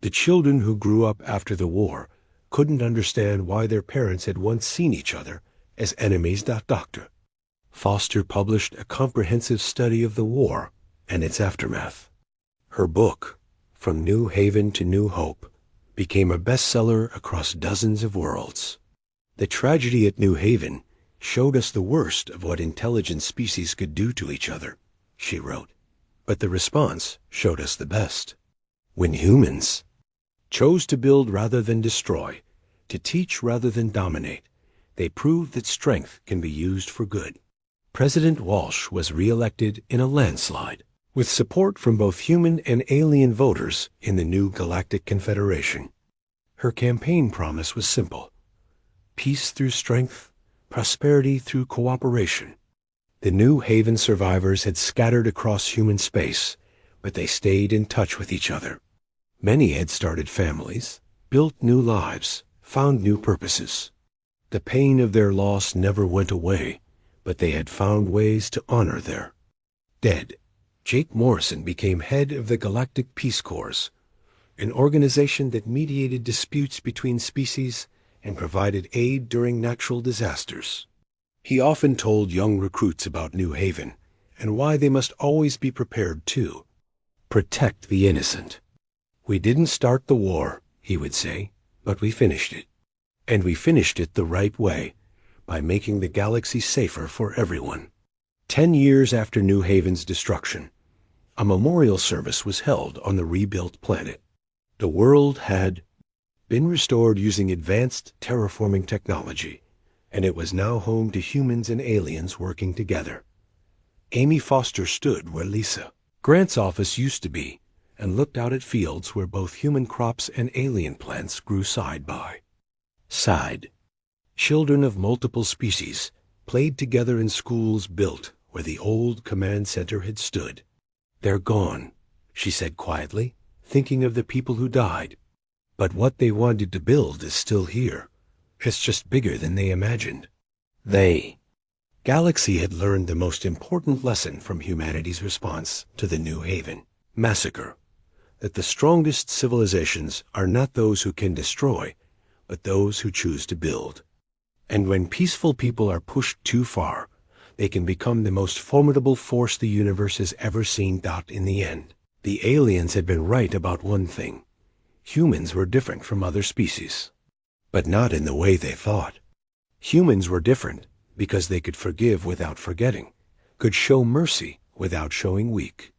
The children who grew up after the war couldn't understand why their parents had once seen each other as enemies. Dr. Foster published a comprehensive study of the war and its aftermath. Her book, From New Haven to New Hope, became a bestseller across dozens of worlds. "The tragedy at New Haven showed us the worst of what intelligent species could do to each other," she wrote. "But the response showed us the best. When humans chose to build rather than destroy, to teach rather than dominate, they proved that strength can be used for good." President Walsh was re-elected in a landslide, with support from both human and alien voters in the new Galactic Confederation. Her campaign promise was simple: peace through strength, prosperity through cooperation. The New Haven survivors had scattered across human space, but they stayed in touch with each other. Many had started families, built new lives, found new purposes. The pain of their loss never went away, but they had found ways to honor their dead. Jake Morrison became head of the Galactic Peace Corps, an organization that mediated disputes between species and provided aid during natural disasters. He often told young recruits about New Haven and why they must always be prepared to protect the innocent. "We didn't start the war," he would say, "but we finished it. And we finished it the right way, by making the galaxy safer for everyone." 10 years after New Haven's destruction, a memorial service was held on the rebuilt planet. The world had been restored using advanced terraforming technology, and it was now home to humans and aliens working together. Amy Foster stood where Lisa Grant's office used to be and looked out at fields where both human crops and alien plants grew side by side. Children of multiple species played together in schools built where the old command center had stood. "They're gone," she said quietly, thinking of the people who died. "But what they wanted to build is still here. It's just bigger than they imagined." Galaxy had learned the most important lesson from humanity's response to the New Haven massacre, that the strongest civilizations are not those who can destroy, but those who choose to build. And when peaceful people are pushed too far, they can become the most formidable force the universe has ever seen. In the end, the aliens had been right about one thing. Humans were different from other species, but not in the way they thought. Humans were different because they could forgive without forgetting, could show mercy without showing weak,